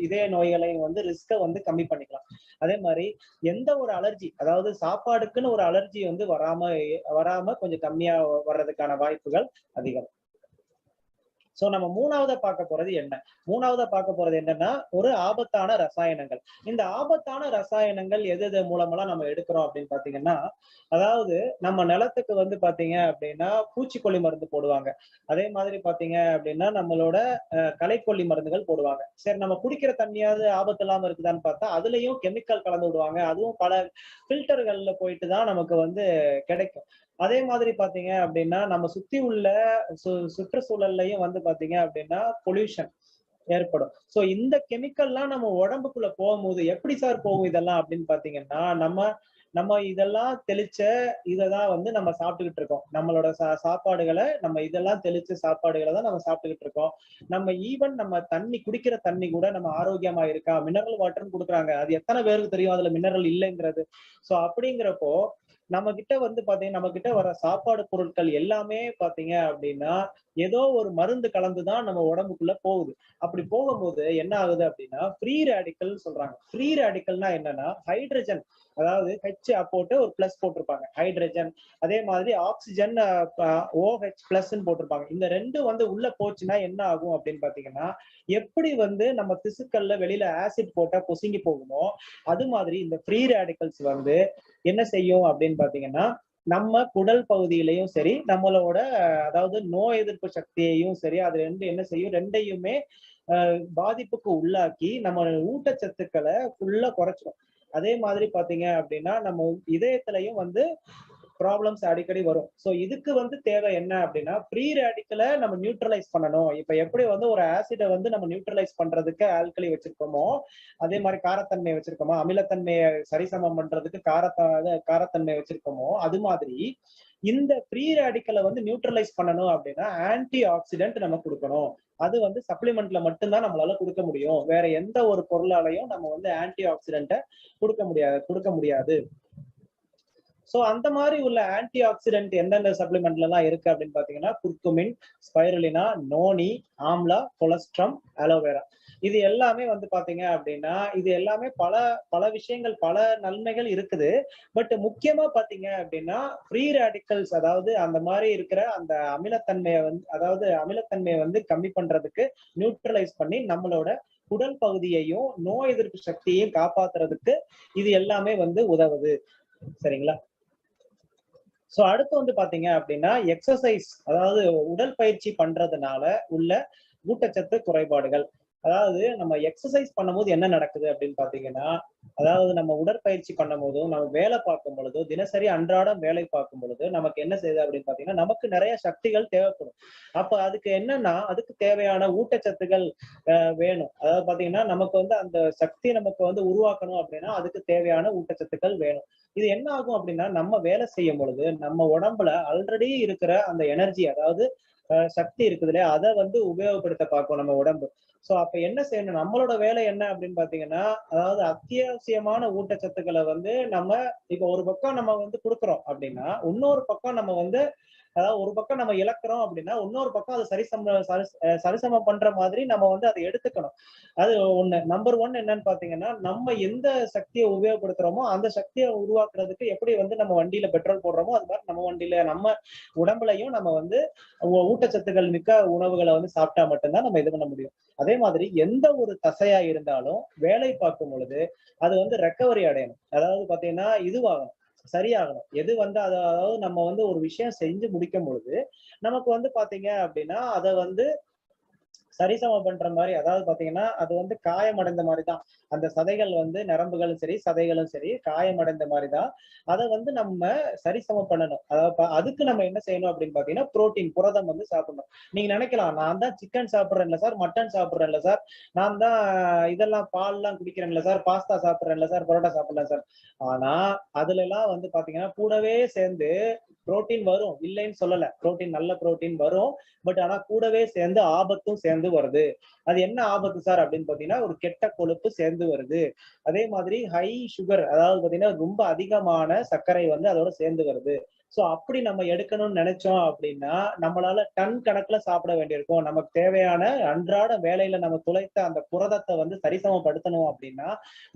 Speaker 1: இதய நோய்களையும் வந்து ரிஸ்க வந்து கம்மி பண்ணிக்கலாம். அதே மாதிரி எந்த ஒரு அலர்ஜி, அதாவது சாப்பாடுக்குன்னு ஒரு அலர்ஜி வந்து வராம கொஞ்சம் கம்மியா வர்றதுக்கான வாய்ப்புகள் அதிகம். சோ நம்ம மூணாவதா பார்க்க போறது என்னன்னா ஒரு ஆபத்தான ரசாயனங்கள். இந்த ஆபத்தான ரசாயனங்கள் எது மூலமெல்லாம் நம்ம எடுக்கிறோம் அப்படின்னு பாத்தீங்கன்னா, அதாவது நம்ம நிலத்துக்கு வந்து பாத்தீங்க அப்படின்னா பூச்சிக்கொல்லி மருந்து போடுவாங்க. அதே மாதிரி பாத்தீங்க அப்படின்னா நம்மளோட களைக்கொல்லி மருந்துகள் போடுவாங்க. சரி, நம்ம குடிக்கிற தண்ணியாவது ஆபத்து இல்லாம இருக்குதான்னு பார்த்தா அதுலயும் கெமிக்கல் கலந்து விடுவாங்க. அதுவும் பல ஃபில்டர்கள்ல போயிட்டு தான் நமக்கு வந்து கிடைக்கும். அதே மாதிரி பாத்தீங்க அப்படின்னா நம்ம சுத்தி உள்ள சுற்றுச்சூழல்லையும் வந்து பாத்தீங்க அப்படின்னா பொல்யூஷன் ஏற்படும். சோ இந்த கெமிக்கல்லாம் நம்ம உடம்புக்குள்ள போகும்போது எப்படி சார் போகும் இதெல்லாம் அப்படின்னு பாத்தீங்கன்னா, நம்ம நம்ம இதெல்லாம் தெளிச்ச இததான் வந்து நம்ம சாப்பிட்டுக்கிட்டு இருக்கோம். நம்மளோட சாப்பாடுகளை நம்ம இதெல்லாம் தெளிச்ச சாப்பாடுகளை தான் நம்ம சாப்பிட்டுக்கிட்டு இருக்கோம். நம்ம ஈவன் நம்ம குடிக்கிற தண்ணி கூட நம்ம ஆரோக்கியமா இருக்கா, மினரல் வாட்டர்னு கொடுக்குறாங்க. அது எத்தனை பேருக்கு தெரியும் அதுல மினரல் இல்லைங்கிறது. சோ அப்படிங்கிறப்போ நம்ம கிட்ட வந்து பாத்தீங்கன்னா நம்ம கிட்ட வர சாப்பாடு பொருட்கள் எல்லாமே பாத்தீங்க அப்படின்னா ஏதோ ஒரு மருந்து கலந்துதான் நம்ம உடம்புக்குள்ள போகுது. அப்படி போகும்போது என்ன ஆகுது அப்படின்னா ஃப்ரீ ரேடிக்கல் சொல்றாங்க. ஃப்ரீ ரேடிக்கல்னா என்னன்னா ஹைட்ரஜன், அதாவது ஹெச் போட்டு ஒரு பிளஸ் போட்டிருப்பாங்க ஹைட்ரஜன். அதே மாதிரி ஆக்சிஜன் OH பிளஸ் போட்டிருப்பாங்க. இந்த ரெண்டும் வந்து உள்ள போச்சுன்னா என்ன ஆகும் அப்படின்னு பாத்தீங்கன்னா, எப்படி வந்து நம்ம திசுக்கள்ல வெளியில ஆசிட் போட்டா பொசுங்கி போகுமோ அது மாதிரி இந்த ஃப்ரீ ரேடிக்கல்ஸ் வந்து என்ன செய்யும் அப்படின்னு பாத்தீங்கன்னா நம்ம குடல் பகுதியிலையும் சரி நம்மளோட அதாவது நோய் எதிர்ப்பு சக்தியையும் சரி அது என்ன செய்யும், ரெண்டையுமே பாதிப்புக்கு உள்ளாக்கி நம்ம ஊட்டச்சத்துக்களை ஃபுல்லா குறைச்சிடும். அதே மாதிரி பாத்தீங்க அப்படின்னா நம்ம இதயத்திலையும் வந்து ப்ராப்ளம்ஸ் அடிக்கடி வரும். சோ இதுக்கு வந்து தேவை என்ன அப்படின்னா ஃப்ரீ ரேடிக்கலை நம்ம நியூட்ரலைஸ் பண்ணணும். இப்ப எப்படி வந்து ஒரு ஆசிடை வந்து நம்ம நியூட்ரலைஸ் பண்றதுக்கு ஆல்கலி வச்சிருக்கோமோ, அதே மாதிரி காரத்தன்மை வச்சிருக்கோமோ, அமிலத்தன்மையை சரிசமம் பண்றதுக்கு காரத்தன்மை வச்சிருக்கோமோ, அது மாதிரி இந்த ஃப்ரீ ரேடிக்கலை வந்து நியூட்ரலைஸ் பண்ணணும் அப்படின்னா ஆன்டி ஆக்சிடென்ட் நம்ம கொடுக்கணும். அது வந்து சப்ளிமெண்ட்ல மட்டும்தான் நம்மளால கொடுக்க முடியும். வேற எந்த ஒரு பொருளாலையும் நம்ம வந்து ஆன்டி ஆக்சிடென்ட்டை கொடுக்க முடியாது. சோ அந்த மாதிரி உள்ள ஆன்டி ஆக்சிடென்ட் எந்தெந்த சப்ளிமெண்ட்ல எல்லாம் இருக்கு அப்படின்னு பாத்தீங்கன்னா curcumin, spirulina, noni, amla, colostrum, aloe vera. இது எல்லாமே வந்து பாத்தீங்க அப்படின்னா இது எல்லாமே பல பல விஷயங்கள் பல நன்மைகள் இருக்குது. பட் முக்கியமா பாத்தீங்க அப்படின்னா ஃப்ரீ ரேடிக்கல்ஸ், அதாவது அந்த மாதிரி இருக்கிற அந்த அமிலத்தன்மையை வந்து கம்மி பண்றதுக்கு நியூட்ரலைஸ் பண்ணி நம்மளோட குடல் பகுதியையும் நோய் எதிர்ப்பு சக்தியையும் காப்பாத்துறதுக்கு இது எல்லாமே வந்து உதவுது. சரிங்களா? சோ அடுத்து வந்து பாத்தீங்க அப்படின்னா எக்ஸசைஸ், அதாவது உடற்பயிற்சி பண்றதுனால உள்ள ஊட்டச்சத்து குறைபாடுகள். அதாவது நம்ம எக்ஸசைஸ் பண்ணும்போது என்ன நடக்குது அப்படின்னு பாத்தீங்கன்னா, அதாவது நம்ம உடற்பயிற்சி பண்ணும் போதும் நம்ம வேலை பார்க்கும் பொழுதோ தினசரி அன்றாடம் வேலை பார்க்கும் பொழுது நமக்கு என்ன செய்யுது அப்படின்னு பாத்தீங்கன்னா நமக்கு நிறைய சக்திகள் தேவைப்படும். அப்ப அதுக்கு என்னன்னா அதுக்கு தேவையான ஊட்டச்சத்துக்கள் வேணும். அதாவது பாத்தீங்கன்னா நமக்கு வந்து அந்த சக்தி நமக்கு வந்து உருவாக்கணும் அப்படின்னா அதுக்கு தேவையான ஊட்டச்சத்துக்கள் வேணும். இது என்ன ஆகும் அப்படின்னா நம்ம வேலை செய்யும் பொழுது நம்ம உடம்புல ஆல்ரெடி இருக்கிற அந்த எனர்ஜி, அதாவது சக்தி இருக்குது இல்லையா, அதை வந்து உபயோகப்படுத்த பார்க்கும் நம்ம உடம்பு. சோ அப்ப என்ன செய்யணும், நம்மளோட வேலை என்ன அப்படின்னு பாத்தீங்கன்னா அதாவது அத்தியாவசியமான ஊட்டச்சத்துக்களை வந்து நம்ம இப்ப ஒரு பக்கம் நம்ம வந்து கொடுக்குறோம் அப்படின்னா இன்னொரு பக்கம் நம்ம வந்து அதாவது ஒரு பக்கம் நம்ம இழக்கிறோம் அப்படின்னா இன்னொரு பக்கம் அது சரிசமம் பண்ற மாதிரி நம்ம வந்து அதை எடுத்துக்கணும். அது ஒண்ணு. நம்பர் ஒன் என்னன்னு பாத்தீங்கன்னா, நம்ம எந்த சக்தியை உபயோகப்படுத்துறோமோ அந்த சக்தியை உருவாக்குறதுக்கு எப்படி வந்து நம்ம வண்டியில பெட்ரோல் போடுறோமோ அது மாதிரி நம்ம வண்டியில நம்ம உடம்புலையும் நம்ம வந்து ஊட்டச்சத்துக்கள் மிக்க உணவுகளை வந்து சாப்பிட்டா மட்டும்தான் நம்ம இது பண்ண முடியும். அதே மாதிரி எந்த ஒரு தசையா இருந்தாலும் வேலை பார்க்கும் பொழுது அது வந்து ரெக்கவரி அடையணும். அதாவது பாத்தீங்கன்னா இதுவாகணும், சரியாகணும். எது வந்து அதாவது நம்ம வந்து ஒரு விஷயம் செஞ்சு முடிக்கும் பொழுது நமக்கு வந்து பாத்தீங்க அப்படின்னா அதை வந்து சரிசமம் பண்ற மாதிரி, அதாவது பாத்தீங்கன்னா அது வந்து காயமடைந்த மாதிரிதான். அந்த சதைகள் வந்து நரம்புகளும் சரி சதைகளும் சரி காயமடைந்த மாதிரிதான். அதை வந்து நம்ம சரிசமம் பண்ணணும். அதாவது அதுக்கு நம்ம என்ன செய்யணும் அப்படின்னு பாத்தீங்கன்னா புரோட்டீன் புரதம் வந்து சாப்பிடணும். நீங்க நினைக்கலாம், நான் தான் சிக்கன் சாப்பிடுறேன்ல சார், மட்டன் சாப்பிடுறேன்ல சார், நான் தான் இதெல்லாம் பால் எல்லாம் குடிக்கிறேன்ல சார், பாஸ்தா சாப்பிடுறேன்ல சார், பரோட்டா சாப்பிடல சார். ஆனா அதுல எல்லாம் வந்து பாத்தீங்கன்னா கூடவே சேர்ந்து புரோட்டீன் வரும், இல்லைன்னு சொல்லல. புரோட்டீன் நல்ல புரோட்டீன் வரும். பட் ஆனா கூடவே சேர்ந்து ஆபத்தும் சேர்ந்து வருது. அது என்ன ஆபத்து சார் அப்படின்னு பாத்தீங்கன்னா ஒரு கெட்ட கொழுப்பு சேர்ந்து வருது. அதே மாதிரி ஹை சுகர், அதாவது பாத்தீங்கன்னா ரொம்ப அதிகமான சர்க்கரை வந்து அதோட சேர்ந்து வருது. சோ அப்படி நம்ம எடுக்கணும்னு நினைச்சோம் அப்படின்னா நம்மளால டன் கணக்குல சாப்பிட வேண்டியிருக்கும். நமக்கு தேவையான அன்றாட வேலையில நம்ம துளைத்த அந்த புரதத்தை வந்து சரிசமப்படுத்தணும் அப்படின்னா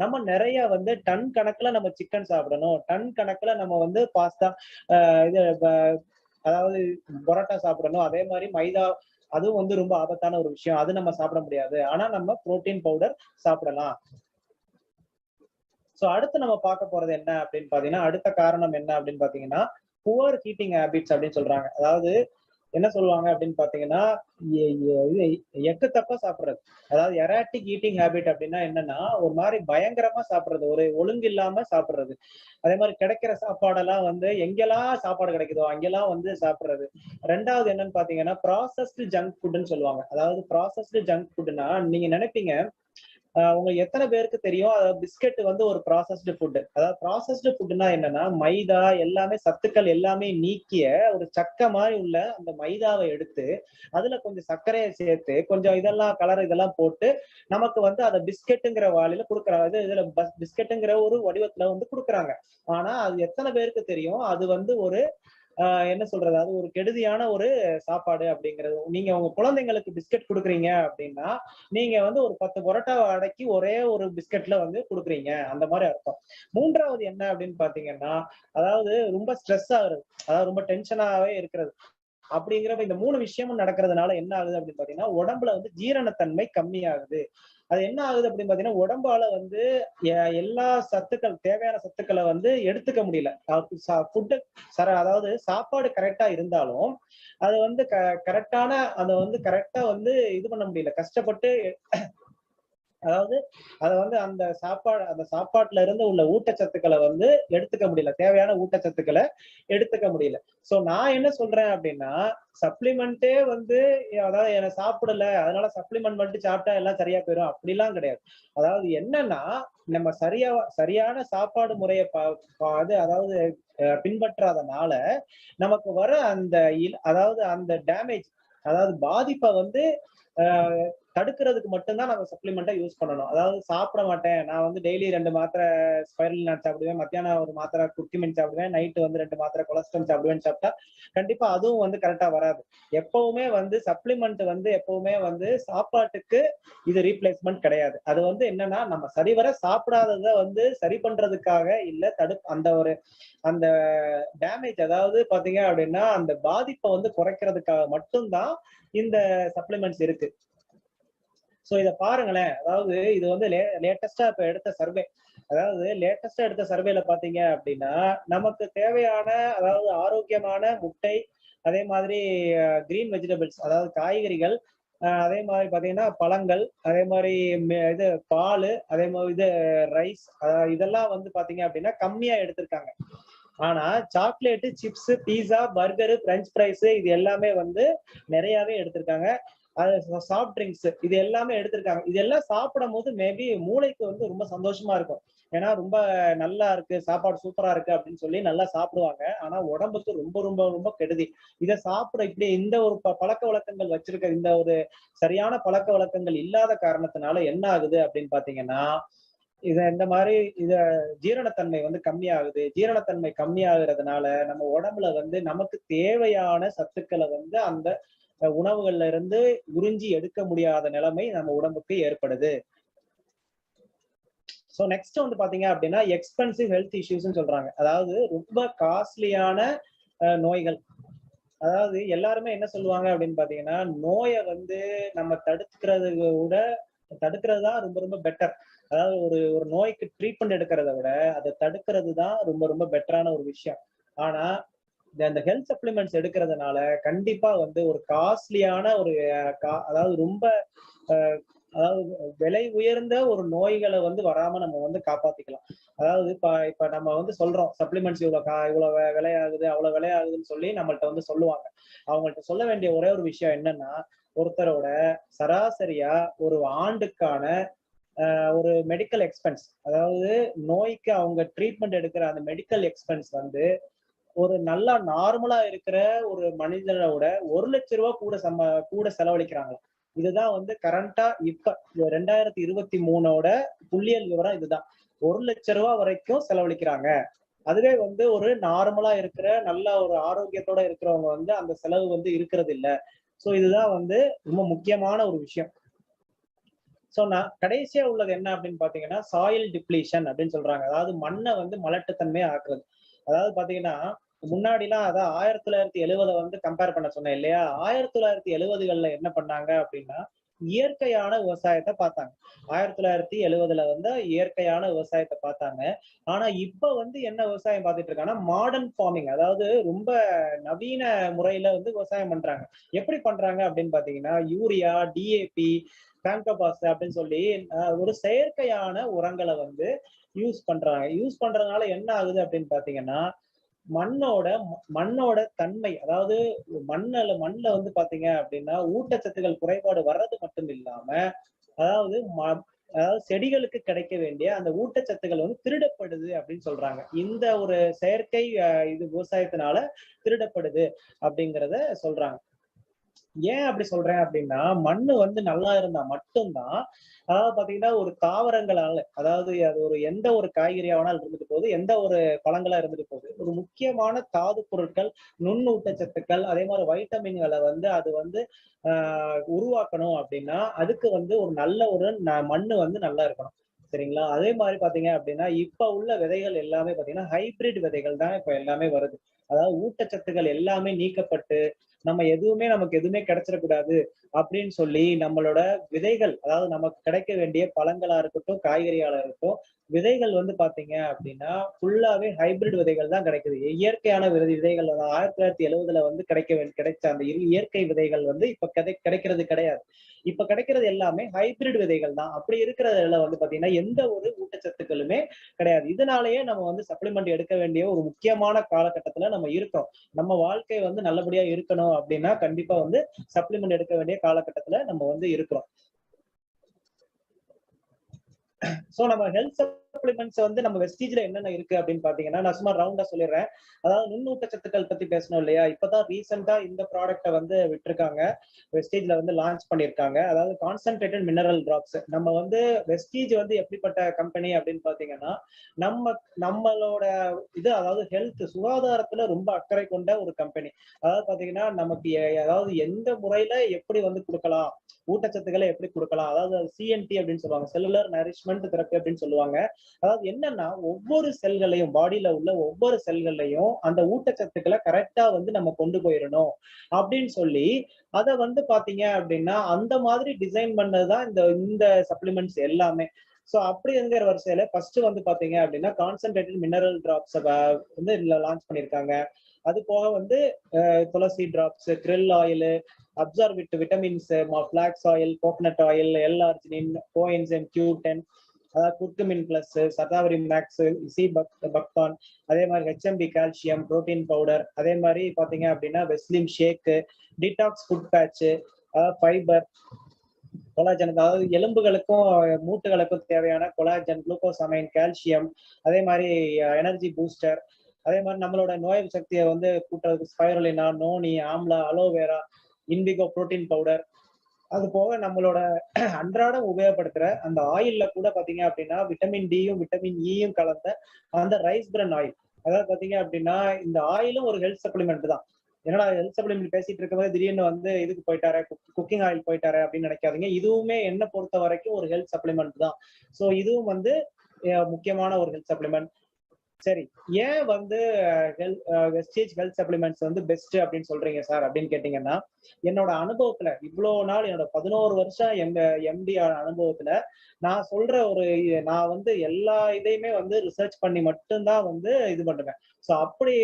Speaker 1: நம்ம நிறைய வந்து டன் கணக்குல நம்ம சிக்கன் சாப்பிடணும், டன் கணக்குல நம்ம வந்து பாஸ்தா இது அதாவது பரோட்டா சாப்பிடணும். அதே மாதிரி மைதா, அதுவும் வந்து ரொம்ப ஆபத்தான ஒரு விஷயம். அது நம்ம சாப்பிட முடியாது. ஆனா நம்ம புரோட்டீன் பவுடர் சாப்பிடலாம். சோ அடுத்து நம்ம பார்க்க போறது என்ன அப்படின்னு பாத்தீங்கன்னா, அடுத்த காரணம் என்ன அப்படின்னு பாத்தீங்கன்னா புவர் ஹீட்டிங் ஹேபிட்ஸ் அப்படின்னு சொல்றாங்க. அதாவது என்ன சொல்லுவாங்க அப்படின்னு பாத்தீங்கன்னா, எக்கு தப்பா சாப்பிடுறது. அதாவது எராட்டிக் ஈட்டிங் ஹேபிட் அப்படின்னா என்னன்னா ஒரு மாதிரி பயங்கரமா சாப்பிடுறது, ஒரு ஒழுங்கு இல்லாம சாப்பிடுறது. அதே மாதிரி கிடைக்கிற சாப்பாடெல்லாம் வந்து எங்கெல்லாம் சாப்பாடு கிடைக்குதோ அங்கெல்லாம் வந்து சாப்பிடுறது. ரெண்டாவது என்னன்னு பாத்தீங்கன்னா ப்ராசஸ்டு ஜங்க் ஃபுட்னு சொல்லுவாங்க. அதாவது ப்ராசஸ்டு ஜங்க் ஃபுட்னா நீங்க நினைப்பீங்க, உங்க எத்தனை பேருக்கு தெரியும் அதாவது பிஸ்கெட் வந்து ஒரு ப்ராசஸ்டு ஃபுட். அதாவது ப்ராசஸ்டு ஃபுட்னா என்னன்னா மைதா எல்லாமே சத்துக்கள் எல்லாமே நீக்கிய ஒரு சக்க மாதிரி உள்ள அந்த மைதாவை எடுத்து அதுல கொஞ்சம் சர்க்கரையை சேர்த்து கொஞ்சம் இதெல்லாம் கலர் இதெல்லாம் போட்டு நமக்கு வந்து அதை பிஸ்கெட்டுங்கிற வாளில கொடுக்குறாங்க. இதுல பிஸ்கெட்டுங்கிற ஒரு வடிவத்துல வந்து கொடுக்குறாங்க. ஆனா அது எத்தனை பேருக்கு தெரியும் அது வந்து ஒரு என்ன சொல்றது, அது ஒரு கெடுதியான ஒரு சாப்பாடு அப்படிங்கிறது. நீங்க உங்க குழந்தைங்களுக்கு பிஸ்கட் குடுக்குறீங்க அப்படின்னா நீங்க வந்து ஒரு 10 பரோட்டாவை அடக்கி ஒரே ஒரு பிஸ்கட்ல வந்து குடுக்குறீங்க, அந்த மாதிரி அர்த்தம். மூன்றாவது என்ன அப்படின்னு பாத்தீங்கன்னா, அதாவது ரொம்ப ஸ்ட்ரெஸ் ஆகுறது, அதாவது ரொம்ப டென்ஷனாவே இருக்கிறது. அப்படிங்கிறப்ப இந்த 3 விஷயமும் நடக்கிறதுனால என்ன ஆகுது அப்படின்னு பாத்தீங்கன்னா உடம்புல வந்து ஜீரணத்தன்மை கம்மியாகுது. அது என்ன ஆகுது அப்படின்னு பாத்தீங்கன்னா உடம்பால வந்து எல்லா சத்துக்கள் தேவையான சத்துக்களை வந்து எடுத்துக்க முடியல. ஃபுட்டு அதாவது சாப்பாடு கரெக்டா இருந்தாலும் அது வந்து கரெக்டான அதை வந்து கரெக்டா வந்து இது பண்ண முடியல. கஷ்டப்பட்டு அதாவது அத வந்து அந்த சாப்பாட்டுல இருந்து உள்ள ஊட்டச்சத்துக்களை வந்து எடுத்துக்க முடியல. தேவையான ஊட்டச்சத்துக்களை எடுத்துக்க முடியல. சோ நான் என்ன சொல்றேன் அப்படின்னா சப்ளிமெண்டே வந்து அதாவது என்ன சாப்பிடல அதனால சப்ளிமெண்ட் மட்டும் சாப்பிட்டா எல்லாம் சரியா போயிடும் அப்படிலாம் கிடையாது. அதாவது என்னன்னா நம்ம சரியான சாப்பாடு முறையை அதாவது பின்பற்றாதனால நமக்கு வர அந்த அதாவது அந்த டேமேஜ், அதாவது பாதிப்பை வந்து தடுக்கிறதுக்கு மட்டும்தான் நம்ம சப்ளிமெண்டா யூஸ் பண்ணணும். அதாவது சாப்பிட மாட்டேன் நான் வந்து டெய்லி 2 மாத்திரை ஸ்பைரல் நாட் சாப்பிடுவேன், மத்தியானம் ஒரு மாத்திரை குர்குமின் சாப்பிடுவேன், நைட்டு வந்து 2 மாத்திரை கொலஸ்ட்ரால் சாப்பிடுவேன்னு சாப்பிட்டா கண்டிப்பா அதுவும் வந்து கரெக்டா வராது. எப்பவுமே வந்து சப்ளிமெண்ட் வந்து எப்பவுமே வந்து சாப்பாட்டுக்கு இது ரீப்ளேஸ்மெண்ட் கிடையாது. அது வந்து என்னன்னா நம்ம சரிவர சாப்பிடாததை வந்து சரி பண்றதுக்காக இல்ல அந்த டேமேஜ், அதாவது பாத்தீங்க அப்படின்னா அந்த பாதிப்பை வந்து குறைக்கிறதுக்காக மட்டும்தான் இந்த சப்ளிமெண்ட்ஸ் இருக்கு. சோ இத பாருங்களேன். அதாவது இது வந்து லேட்டஸ்டா இப்ப எடுத்த சர்வே. அதாவது லேட்டஸ்டா எடுத்த சர்வேல பாத்தீங்க அப்படின்னா நமக்கு தேவையான அதாவது ஆரோக்கியமான முட்டை, அதே மாதிரி கிரீன் வெஜிடபிள்ஸ் அதாவது காய்கறிகள், அதே மாதிரி பாத்தீங்கன்னா பழங்கள், அதே மாதிரி இது பால், அதே மாதிரி இது ரைஸ், இதெல்லாம் வந்து பாத்தீங்க அப்படின்னா கம்மியா எடுத்திருக்காங்க. ஆனா சாக்லேட், சிப்ஸ், பீஸா, பர்கரு, பிரெஞ்ச் ஃப்ரைஸ் இது எல்லாமே வந்து நிறையவே எடுத்திருக்காங்க. அது சாஃப்ட் ட்ரிங்க்ஸ் இது எல்லாமே எடுத்திருக்காங்க. இதெல்லாம் சாப்பிடும் போது மேபி மூளைக்கு வந்து ரொம்ப சந்தோஷமா இருக்கும். ஏன்னா ரொம்ப நல்லா இருக்கு, சாப்பாடு சூப்பரா இருக்கு அப்படின்னு சொல்லி நல்லா சாப்பிடுவாங்க. ஆனா உடம்புக்கு ரொம்ப ரொம்ப ரொம்ப கெடுதி. இதை சாப்பிட இப்படி இந்த ஒரு பழக்க வழக்கங்கள் வச்சிருக்க இந்த ஒரு சரியான பழக்க வழக்கங்கள் இல்லாத காரணத்தினால என்ன ஆகுது அப்படின்னு பாத்தீங்கன்னா இந்த மாதிரி இத ஜீரணத்தன்மை வந்து கம்மியாகுது. ஜீரணத்தன்மை கம்மியாகுறதுனால நம்ம உடம்புல வந்து நமக்கு தேவையான சத்துக்கள வந்து அந்த உணவுகள்ல இருந்து உறிஞ்சி எடுக்க முடியாத நிலைமை நம்ம உடம்புக்கு ஏற்படுது. சோ நெக்ஸ்ட் வந்து பாத்தீங்க அப்படின்னா எக்ஸ்பென்சிவ் ஹெல்த் இஷ்யூஸ்ன்னு சொல்றாங்க. அதாவது ரொம்ப காஸ்ட்லியான நோய்கள். அதாவது எல்லாருமே என்ன சொல்லுவாங்க அப்படின்னு பாத்தீங்கன்னா, நோய வந்து நம்ம தடுக்கிறது தான் ரொம்ப ரொம்ப பெட்டர். அதாவது ஒரு ஒரு நோய்க்கு ட்ரீட்மெண்ட் எடுக்கிறத விட அதை தடுக்கிறது தான் ரொம்ப ரொம்ப பெட்டரான ஒரு விஷயம். ஆனா இந்த ஹெல்த் சப்ளிமெண்ட்ஸ் எடுக்கிறதுனால கண்டிப்பா வந்து ஒரு காஸ்ட்லியான ஒரு அதாவது ரொம்ப அதாவது விலை உயர்ந்த ஒரு நோய்களை வந்து வராம நம்ம வந்து காப்பாத்திக்கலாம். அதாவது இப்ப நம்ம வந்து சொல்றோம் சப்ளிமெண்ட்ஸ் இவ்வளவு விலையாகுது அவ்வளவு விலையாகுதுன்னு சொல்லி நம்மள்ட்ட வந்து சொல்லுவாங்க. அவங்கள்ட்ட சொல்ல வேண்டிய ஒரே ஒரு விஷயம் என்னன்னா, ஒருத்தரோட சராசரியா ஒரு ஆண்டுக்கான ஒரு மெடிக்கல் எக்ஸ்பென்ஸ், அதாவது நோய்க்கு அவங்க ட்ரீட்மெண்ட் எடுக்கிற அந்த மெடிக்கல் எக்ஸ்பென்ஸ் வந்து ஒரு நல்லா நார்மலா இருக்கிற ஒரு மனிதனோட 1,00,000 கூட செலவழிக்கிறாங்க. இதுதான் வந்து கரண்டா இப்ப 2023 புள்ளியியல் விவரம் இதுதான். 1,00,000 வரைக்கும் செலவழிக்கிறாங்க. அதுவே வந்து ஒரு நார்மலா இருக்கிற நல்ல ஒரு ஆரோக்கியத்தோட இருக்கிறவங்க வந்து அந்த செலவு வந்து இருக்கிறது இல்ல. சோ இதுதான் வந்து ரொம்ப முக்கியமான ஒரு விஷயம். சோ நான் கடைசியா உள்ளது என்ன அப்படின்னு பாத்தீங்கன்னா சாயில் டிப்ளீஷன் அப்படின்னு சொல்றாங்க. அதாவது மண்ணை வந்து மலட்டுத்தன்மையா ஆக்குறது. அதாவது பாத்தீங்கன்னா முன்னாடி எல்லாம் அதான் 1970 வந்து கம்பேர் பண்ண சொன்னேன் இல்லையா? 1970கள்ல என்ன பண்ணாங்க அப்படின்னா இயற்கையான விவசாயத்தை பார்த்தாங்க. 1970 வந்து இயற்கையான விவசாயத்தை பார்த்தாங்க. ஆனா இப்ப வந்து என்ன விவசாயம் பார்த்துட்டு இருக்காங்கன்னா மாடர்ன் ஃபார்மிங், அதாவது ரொம்ப நவீன முறையில வந்து விவசாயம் பண்றாங்க. எப்படி பண்றாங்க அப்படின்னு பாத்தீங்கன்னா யூரியா, டிஏபி, பேங்கோபாஸ் அப்படின்னு சொல்லி ஒரு செயற்கையான உரங்களை வந்து யூஸ் பண்றாங்க. யூஸ் பண்றதுனால என்ன ஆகுது அப்படின்னு பாத்தீங்கன்னா மண்ணோட மண்ணோட தன்மை, அதாவது மண்ணுல வந்து பாத்தீங்க அப்படின்னா ஊட்டச்சத்துக்கள் குறைபாடு வர்றது மட்டும் இல்லாம அதாவது அதாவது செடிகளுக்கு கிடைக்க வேண்டிய அந்த ஊட்டச்சத்துக்கள் வந்து திருடப்படுது அப்படின்னு சொல்றாங்க. இந்த ஒரு செயற்கை இது விவசாயத்தினால திருடப்படுது அப்படிங்கிறத சொல்றாங்க. ஏன் அப்படி சொல்றேன் அப்படின்னா மண்ணு வந்து நல்லா இருந்தா மட்டும்தான், அதாவது பாத்தீங்கன்னா ஒரு தாவரங்களால, அதாவது அது ஒரு எந்த ஒரு காய்கறியா வேணாலும் இருந்துட்டு போகுது, எந்த ஒரு பழங்களா இருந்துட்டு போகுது, ஒரு முக்கியமான தாது பொருட்கள், நுண்ணூட்டச்சத்துக்கள், அதே மாதிரி வைட்டமின்களை வந்து அது வந்து உருவாக்கணும் அப்படின்னா அதுக்கு வந்து ஒரு நல்ல ஒரு மண்ணு வந்து நல்லா இருக்கணும். சரிங்களா? அதே மாதிரி பாத்தீங்க அப்படின்னா இப்ப உள்ள விதைகள் எல்லாமே பாத்தீங்கன்னா ஹைபிரிட் விதைகள் தான் இப்ப எல்லாமே வருது. அதாவது ஊட்டச்சத்துக்கள் எல்லாமே நீக்கப்பட்டு நமக்கு எதுவுமே கிடைச்சிடக்கூடாது அப்படின்னு சொல்லி நம்மளோட விதைகள், அதாவது நமக்கு கிடைக்க வேண்டிய பழங்களா இருக்கட்டும், காய்கறிகளா இருக்கட்டும், விதைகள் வந்து பாத்தீங்க அப்படின்னா ஃபுல்லாவே ஹைபிரிட் விதைகள் தான் கிடைக்குது. இயற்கையான விதைகள் 1970 வந்து கிடைச்ச அந்த இயற்கை விதைகள் வந்து இப்ப கிடைக்கிறது கிடையாது. இப்ப கிடைக்கிறது எல்லாமே ஹைபிரிட் விதைகள் தான். அப்படி இருக்கிறதுல வந்து பாத்தீங்கன்னா எந்த ஒரு ஊட்டச்சத்துக்களுமே கிடையாது. இதனாலேயே நம்ம வந்து சப்ளிமெண்ட் எடுக்க வேண்டிய ஒரு முக்கியமான காலகட்டத்துல நம்ம இருக்கோம். நம்ம வாழ்க்கை வந்து நல்லபடியா இருக்கணும் அப்படின்னா கண்டிப்பா வந்து சப்ளிமெண்ட் எடுக்க வேண்டிய காலகட்டத்துல நம்ம வந்து இருக்கிறோம். சோ நம்ம ஹெல்த் சப்ளிமெண்ட்ஸ் வந்து நம்ம வெஸ்டீஜ்ல என்னென்ன இருக்கு அப்படின்னு பாத்தீங்கன்னா நான் சும்மா ரவுண்டா சொல்லிடுறேன். அதாவது நுண்ணூட்டச்சத்துக்கள் பத்தி பேசணும் இல்லையா? இப்பதான் ரீசெண்டா இந்த ப்ராடக்ட்டை வந்து விட்டுருக்காங்க. வெஸ்டீஜ்ல வந்து லான்ச் பண்ணிருக்காங்க. அதாவது கான்சென்ட்ரேட்டட் மினரல் டிராப்ஸ். நம்ம வந்து வெஸ்டீஜ் வந்து எப்படிப்பட்ட கம்பெனி அப்படின்னு பாத்தீங்கன்னா நம்மளோட அதாவது ஹெல்த் சுகாதாரத்துல ரொம்ப அக்கறை கொண்ட ஒரு கம்பெனி. அதாவது பாத்தீங்கன்னா நமக்கு அதாவது எந்த முறையில எப்படி வந்து கொடுக்கலாம், ஊட்டச்சத்துக்களை எப்படி கொடுக்கலாம், அதாவது சிஎன்டி அப்படின்னு சொல்லுவாங்க, செல்லுலர் நரிஷ்மெண்ட் தெரப்பி அப்படின்னு சொல்லுவாங்க. அதாவது என்னன்னா ஒவ்வொரு செல்களையும், பாடியில உள்ள ஒவ்வொரு செல்களையும் அந்த ஊட்டச்சத்துக்களை கரெக்டா வந்து நம்ம கொண்டு போயிடணும் அப்படின்னு சொல்லி அதை வந்து பாத்தீங்க அப்படின்னா அந்த மாதிரி டிசைன் பண்ணதுதான் இந்த இந்த சப்ளிமெண்ட்ஸ் எல்லாமே. சோ அப்படி இருக்கிற வரிசையில ஃபர்ஸ்ட் வந்து பாத்தீங்க அப்படின்னா கான்சென்ட்ரேட்டட் மினரல் டிராப்ஸ் வந்து இதுல லான்ச் பண்ணிருக்காங்க. அது போக வந்து துளசி டிராப்ஸ், கிரில் ஆயில், அப்சார்பிட் vitamins, flax oil, coconut oil, L arginine, coenzyme Q10, அதாவது குர்குமின் பிளஸ், சதாவரி மேக்ஸ், பக்தான், அதே மாதிரி ஹெச்எம்பி கால்சியம், புரோட்டீன் பவுடர், அதே மாதிரி பாத்தீங்க அப்படின்னா வெஸ்லிம் ஷேக், டிடாக்ஸ் ஃபுட் பேட்ச், அதாவது ஃபைபர், கொலாஜன், அதாவது எலும்புகளுக்கும் மூட்டுகளுக்கும் தேவையான கொலாஜன், குளுக்கோசமைன், கால்சியம், அதே மாதிரி எனர்ஜி பூஸ்டர், அதே மாதிரி நம்மளோட நோய் சக்தியை வந்து கூட்டுறதுக்கு spirulina, noni, amla, aloe vera, indigo protein powder, அது போக நம்மளோட அன்றாடம் உபயோகப்படுத்துற அந்த ஆயில்ல கூட பாத்தீங்க அப்படின்னா விட்டமின் டியும் விட்டமின் இயும் கலந்த அந்த ரைஸ் பிரான் ஆயில். அதாவது பாத்தீங்க அப்படின்னா இந்த ஆயிலும் ஒரு ஹெல்த் சப்ளிமெண்ட் தான். என்னடா ஹெல்த் சப்ளிமெண்ட் பேசிட்டு இருக்கும்போது திடீர்னு வந்து இதுக்கு போயிட்டாரு, குக்கிங் ஆயில் போயிட்டாரு அப்படின்னு நினைக்காதீங்க. இதுவுமே என்ன பொறுத்த வரைக்கும் ஒரு ஹெல்த் சப்ளிமெண்ட் தான். சோ இதுவும் வந்து முக்கியமான ஒரு ஹெல்த் சப்ளிமெண்ட். சரி, ஏன் வந்து வெஸ்டேஜ் ஹெல்த் சப்ளிமெண்ட்ஸ் வந்து பெஸ்ட் அப்படின்னு சொல்றீங்க சார் அப்படின்னு கேட்டீங்கன்னா, என்னோட அனுபவத்துல இவ்வளவு நாள் என்னோட 11 வருஷம் எம்டி அனுபவத்துல நான் சொல்ற நான் வந்து எல்லா இதையுமே வந்து ரிசர்ச் பண்ணி மட்டும்தான் வந்து இது பண்ணுவேன். சோ அப்படி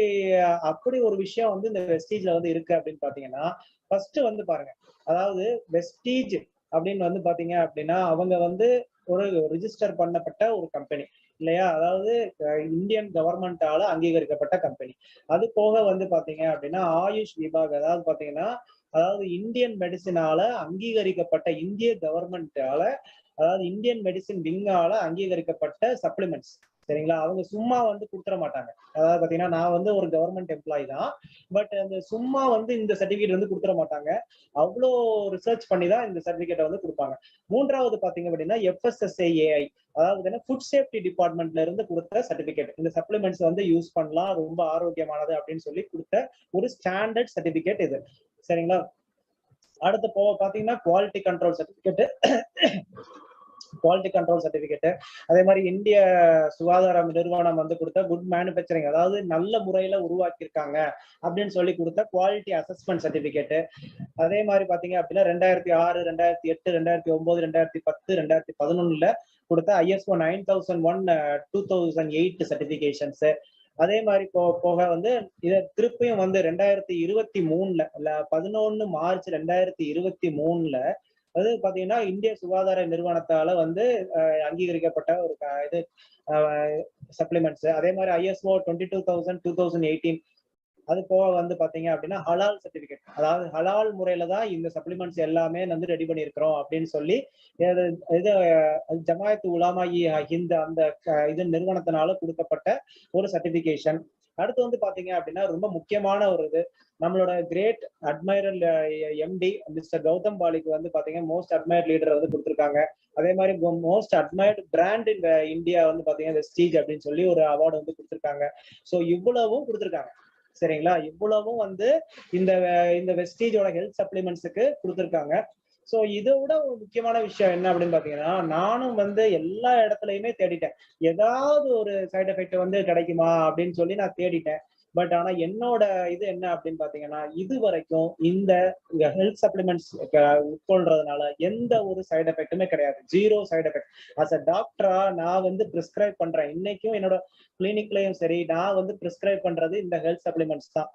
Speaker 1: அப்படி ஒரு விஷயம் வந்து இந்த வெஸ்டீஜ்ல வந்து இருக்கு அப்படின்னு பாத்தீங்கன்னா, ஃபர்ஸ்ட் வந்து பாருங்க. அதாவது வெஸ்டீஜ் அப்படின்னு வந்து பாத்தீங்க அப்படின்னா அவங்க வந்து ஒரு ரிஜிஸ்டர் பண்ணப்பட்ட ஒரு கம்பெனி இல்லையா? அதாவது இந்தியன் கவர்மெண்டால அங்கீகரிக்கப்பட்ட கம்பெனி. அது போக வந்து பாத்தீங்க அப்படின்னா ஆயுஷ் விபாக், அதாவது பாத்தீங்கன்னா அதாவது இந்தியன் மெடிசினால அங்கீகரிக்கப்பட்ட இந்திய கவர்மெண்டால, அதாவது இந்தியன் மெடிசின் விங்கால அங்கீகரிக்கப்பட்ட சப்ளிமெண்ட்ஸ். சரிங்களா? அவங்க சும்மா வந்து கொடுத்துட மாட்டாங்க. அதாவது பாத்தீங்கன்னா நான் வந்து ஒரு கவர்மெண்ட் எம்ப்ளாயி தான். பட் அந்த சும்மா வந்து இந்த சர்டிபிகேட் வந்து கொடுத்துட மாட்டாங்க. அவ்வளோ ரிசர்ச் பண்ணி தான் இந்த சர்டிபிகேட்டை வந்து கொடுப்பாங்க. மூன்றாவது பாத்தீங்க அப்படின்னா FSSAI, அதாவது ஃபுட் சேஃப்டி டிபார்ட்மெண்ட்ல இருந்து கொடுத்த சர்டிபிகேட். இந்த சப்ளிமெண்ட்ஸ் வந்து யூஸ் பண்ணலாம், ரொம்ப ஆரோக்கியமானது அப்படின்னு சொல்லி கொடுத்த ஒரு ஸ்டாண்டர்ட் சர்டிபிகேட் இது. சரிங்களா? அடுத்து பாத்தீங்கன்னா quality control certificate, quality control certificate. அதே மாதிரி இந்திய சுகாதார நிறுவனம் வந்து கொடுத்த குட் மேனுபேக்சரிங், அதாவது நல்ல முறையில உருவாக்கியிருக்காங்க அப்படின்னு சொல்லி கொடுத்த குவாலிட்டி அசஸ்மெண்ட் சர்டிபிகேட். அதே மாதிரி பாத்தீங்க அப்படின்னா 2006, 2008, 2009, 2010, 2011 கொடுத்த ISO 9001 2008 சர்டிபிகேஷன்ஸ். அதே மாதிரி போக வந்து இதை திருப்பியும் வந்து 2023 11 மார்ச் 2023 அது பாத்தீங்கன்னா இந்திய சுகாதார நிறுவனத்தால வந்து அங்கீகரிக்கப்பட்ட ஒரு இது சப்ளிமெண்ட்ஸ். அதே மாதிரி ISO 22000 2018. அது போக வந்து பாத்தீங்க அப்படின்னா ஹலால் சர்டிபிகேட், அதாவது ஹலால் முறையில தான் இந்த சப்ளிமெண்ட்ஸ் எல்லாமே வந்து ரெடி பண்ணியிருக்கிறோம் அப்படின்னு சொல்லி இது ஜமாயத் உலமா-இ ஹிந்த் அந்த இது நிறுவனத்தினால கொடுக்கப்பட்ட ஒரு சர்டிபிகேஷன். அடுத்து வந்து பாத்தீங்க அப்படின்னா ரொம்ப முக்கியமான ஒரு இது, நம்மளோட great admiral MD mister Gautam பாலிக்கு வந்து பாத்தீங்கன்னா மோஸ்ட் அட்மையர்ட் லீடர் வந்து கொடுத்திருக்காங்க. அதே மாதிரி most admired brand in India வந்து பாத்தீங்கன்னா வெஸ்டீஜ் அப்படின்னு சொல்லி ஒரு அவார்டு வந்து கொடுத்திருக்காங்க. சோ இவ்வளவும் கொடுத்திருக்காங்க. சரிங்களா? இவ்வளவும் வந்து இந்த இந்த வெஸ்டீஜோட ஹெல்த் சப்ளிமெண்ட்ஸுக்கு கொடுத்திருக்காங்க. சோ இதை விட ஒரு முக்கியமான விஷயம் என்ன அப்படின்னு பாத்தீங்கன்னா, நானும் வந்து எல்லா இடத்துலயுமே தேடிட்டேன். ஏதாவது ஒரு சைடு எஃபெக்ட் வந்து கிடைக்குமா அப்படின்னு சொல்லி நான் தேடிட்டேன். பட் ஆனா என்னோட இது என்ன அப்படின்னு பாத்தீங்கன்னா, இது வரைக்கும் இந்த ஹெல்த் சப்ளிமெண்ட்ஸ் உட்கொள்றதுனால எந்த ஒரு சைடு எஃபெக்ட்டுமே கிடையாது. Zero side effect. As a டாக்டரா நான் வந்து பிரிஸ்கிரைப் பண்றேன். இன்னைக்கும் என்னோட கிளினிக்லயும் சரி, நான் வந்து பிரிஸ்கிரைப் பண்றது இந்த ஹெல்த் சப்ளிமெண்ட்ஸ் தான்.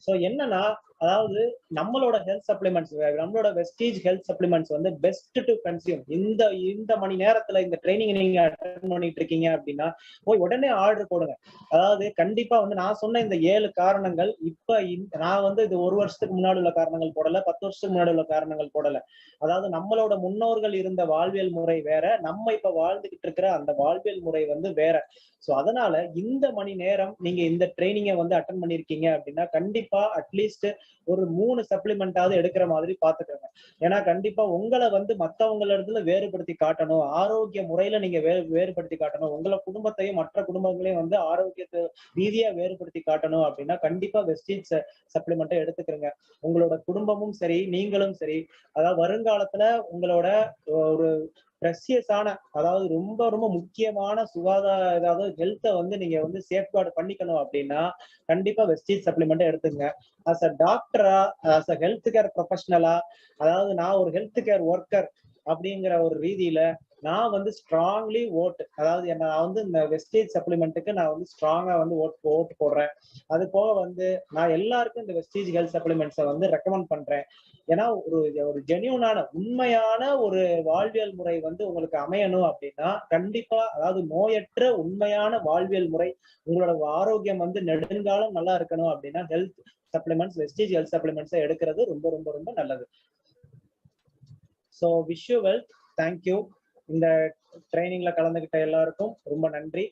Speaker 1: சோ என்னன்னா, அதாவது நம்மளோட ஹெல்த் சப்ளிமெண்ட்ஸ், நம்மளோட வெஸ்டீஜ் ஹெல்த் சப்ளிமெண்ட்ஸ் வந்து பெஸ்ட் டு கன்சியூம். இந்த இந்த மணி நேரத்துல இந்த ட்ரைனிங் நீங்க அட்டெண்ட் பண்ணிட்டு இருக்கீங்க அப்படின்னா போய் உடனே ஆர்டர் போடுங்க. அதாவது கண்டிப்பா வந்து நான் சொன்ன இந்த 7 காரணங்கள் இப்ப நான் வந்து இது 1 வருஷத்துக்கு முன்னாடி உள்ள காரணங்கள் போடல, 10 வருஷத்துக்கு முன்னாடி உள்ள காரணங்கள் போடல. அதாவது நம்மளோட முன்னோர்கள் இருந்த வாழ்வியல் முறை வேற, நம்ம இப்ப வாழ்ந்துகிட்டு இருக்கிற அந்த வாழ்வியல் முறை வந்து வேற. சோ அதனால இந்த மணி நேரம் நீங்க இந்த ட்ரைனிங்கை வந்து அட்டன் பண்ணிருக்கீங்க அப்படின்னா கண்டிப்பா அட்லீஸ்ட் ஒரு 3 சப்ளிமெண்டாவது எடுக்கிற மாதிரி பாத்துக்கோங்க. ஏன்னா கண்டிப்பா உங்களை வந்து மத்தவங்கள இடத்துல வேறுபடுத்தி காட்டணும், ஆரோக்கிய முறையில நீங்க வேறுபடுத்தி காட்டணும், உங்களை குடும்பத்தையும் மற்ற குடும்பங்களையும் வந்து ஆரோக்கியத்தை ரீதியா வேறுபடுத்தி காட்டணும் அப்படின்னா கண்டிப்பா வெஸ்டீஜ் சப்ளிமெண்ட்டை எடுத்துக்கிறங்க. உங்களோட குடும்பமும் சரி, நீங்களும் சரி, அதாவது வருங்காலத்துல உங்களோட ஒரு பிரசியஸான, அதாவது ரொம்ப ரொம்ப முக்கியமான சுகாதார, அதாவது ஹெல்த்தை வந்து நீங்க வந்து சேஃப்கார்டு பண்ணிக்கணும் அப்படின்னா கண்டிப்பா வெஸ்டீஜ் சப்ளிமெண்ட் எடுத்துங்க. அஸ் அ டாக்டரா, அஸ் அ ஹெல்த் கேர் ப்ரொஃபஷனலா, அதாவது நான் ஒரு ஹெல்த் கேர் ஒர்க்கர் அப்படிங்கிற ஒரு ரீதியில நான் வந்து ஸ்ட்ராங்லி அதாவது நான் வந்து இந்த வெஸ்டேஜ் சப்ளிமெண்ட்டுக்கு நான் வந்து ஸ்ட்ராங்கா வந்து ஓட்டு போடுறேன். அது போக வந்து நான் எல்லாருக்கும் இந்த வெஸ்டேஜ் ஹெல்த் சப்ளிமெண்ட்ஸை வந்து ரெக்கமெண்ட் பண்றேன். ஏன்னா ஒரு ஜெனியூனான உண்மையான ஒரு வாழ்வியல் முறை வந்து உங்களுக்கு அமையணும் அப்படின்னா கண்டிப்பா, அதாவது நோயற்ற உண்மையான வாழ்வியல் முறை, உங்களோட ஆரோக்கியம் வந்து நெடுங்காலம் நல்லா இருக்கணும் அப்படின்னா ஹெல்த் சப்ளிமெண்ட்ஸ், வெஸ்டேஜ் ஹெல்த் சப்ளிமெண்ட்ஸை எடுக்கிறது ரொம்ப ரொம்ப ரொம்ப நல்லது. So wish you well. Thank you. இந்த ட்ரைனிங்ல கலந்துகிட்ட எல்லாருக்கும் ரொம்ப நன்றி.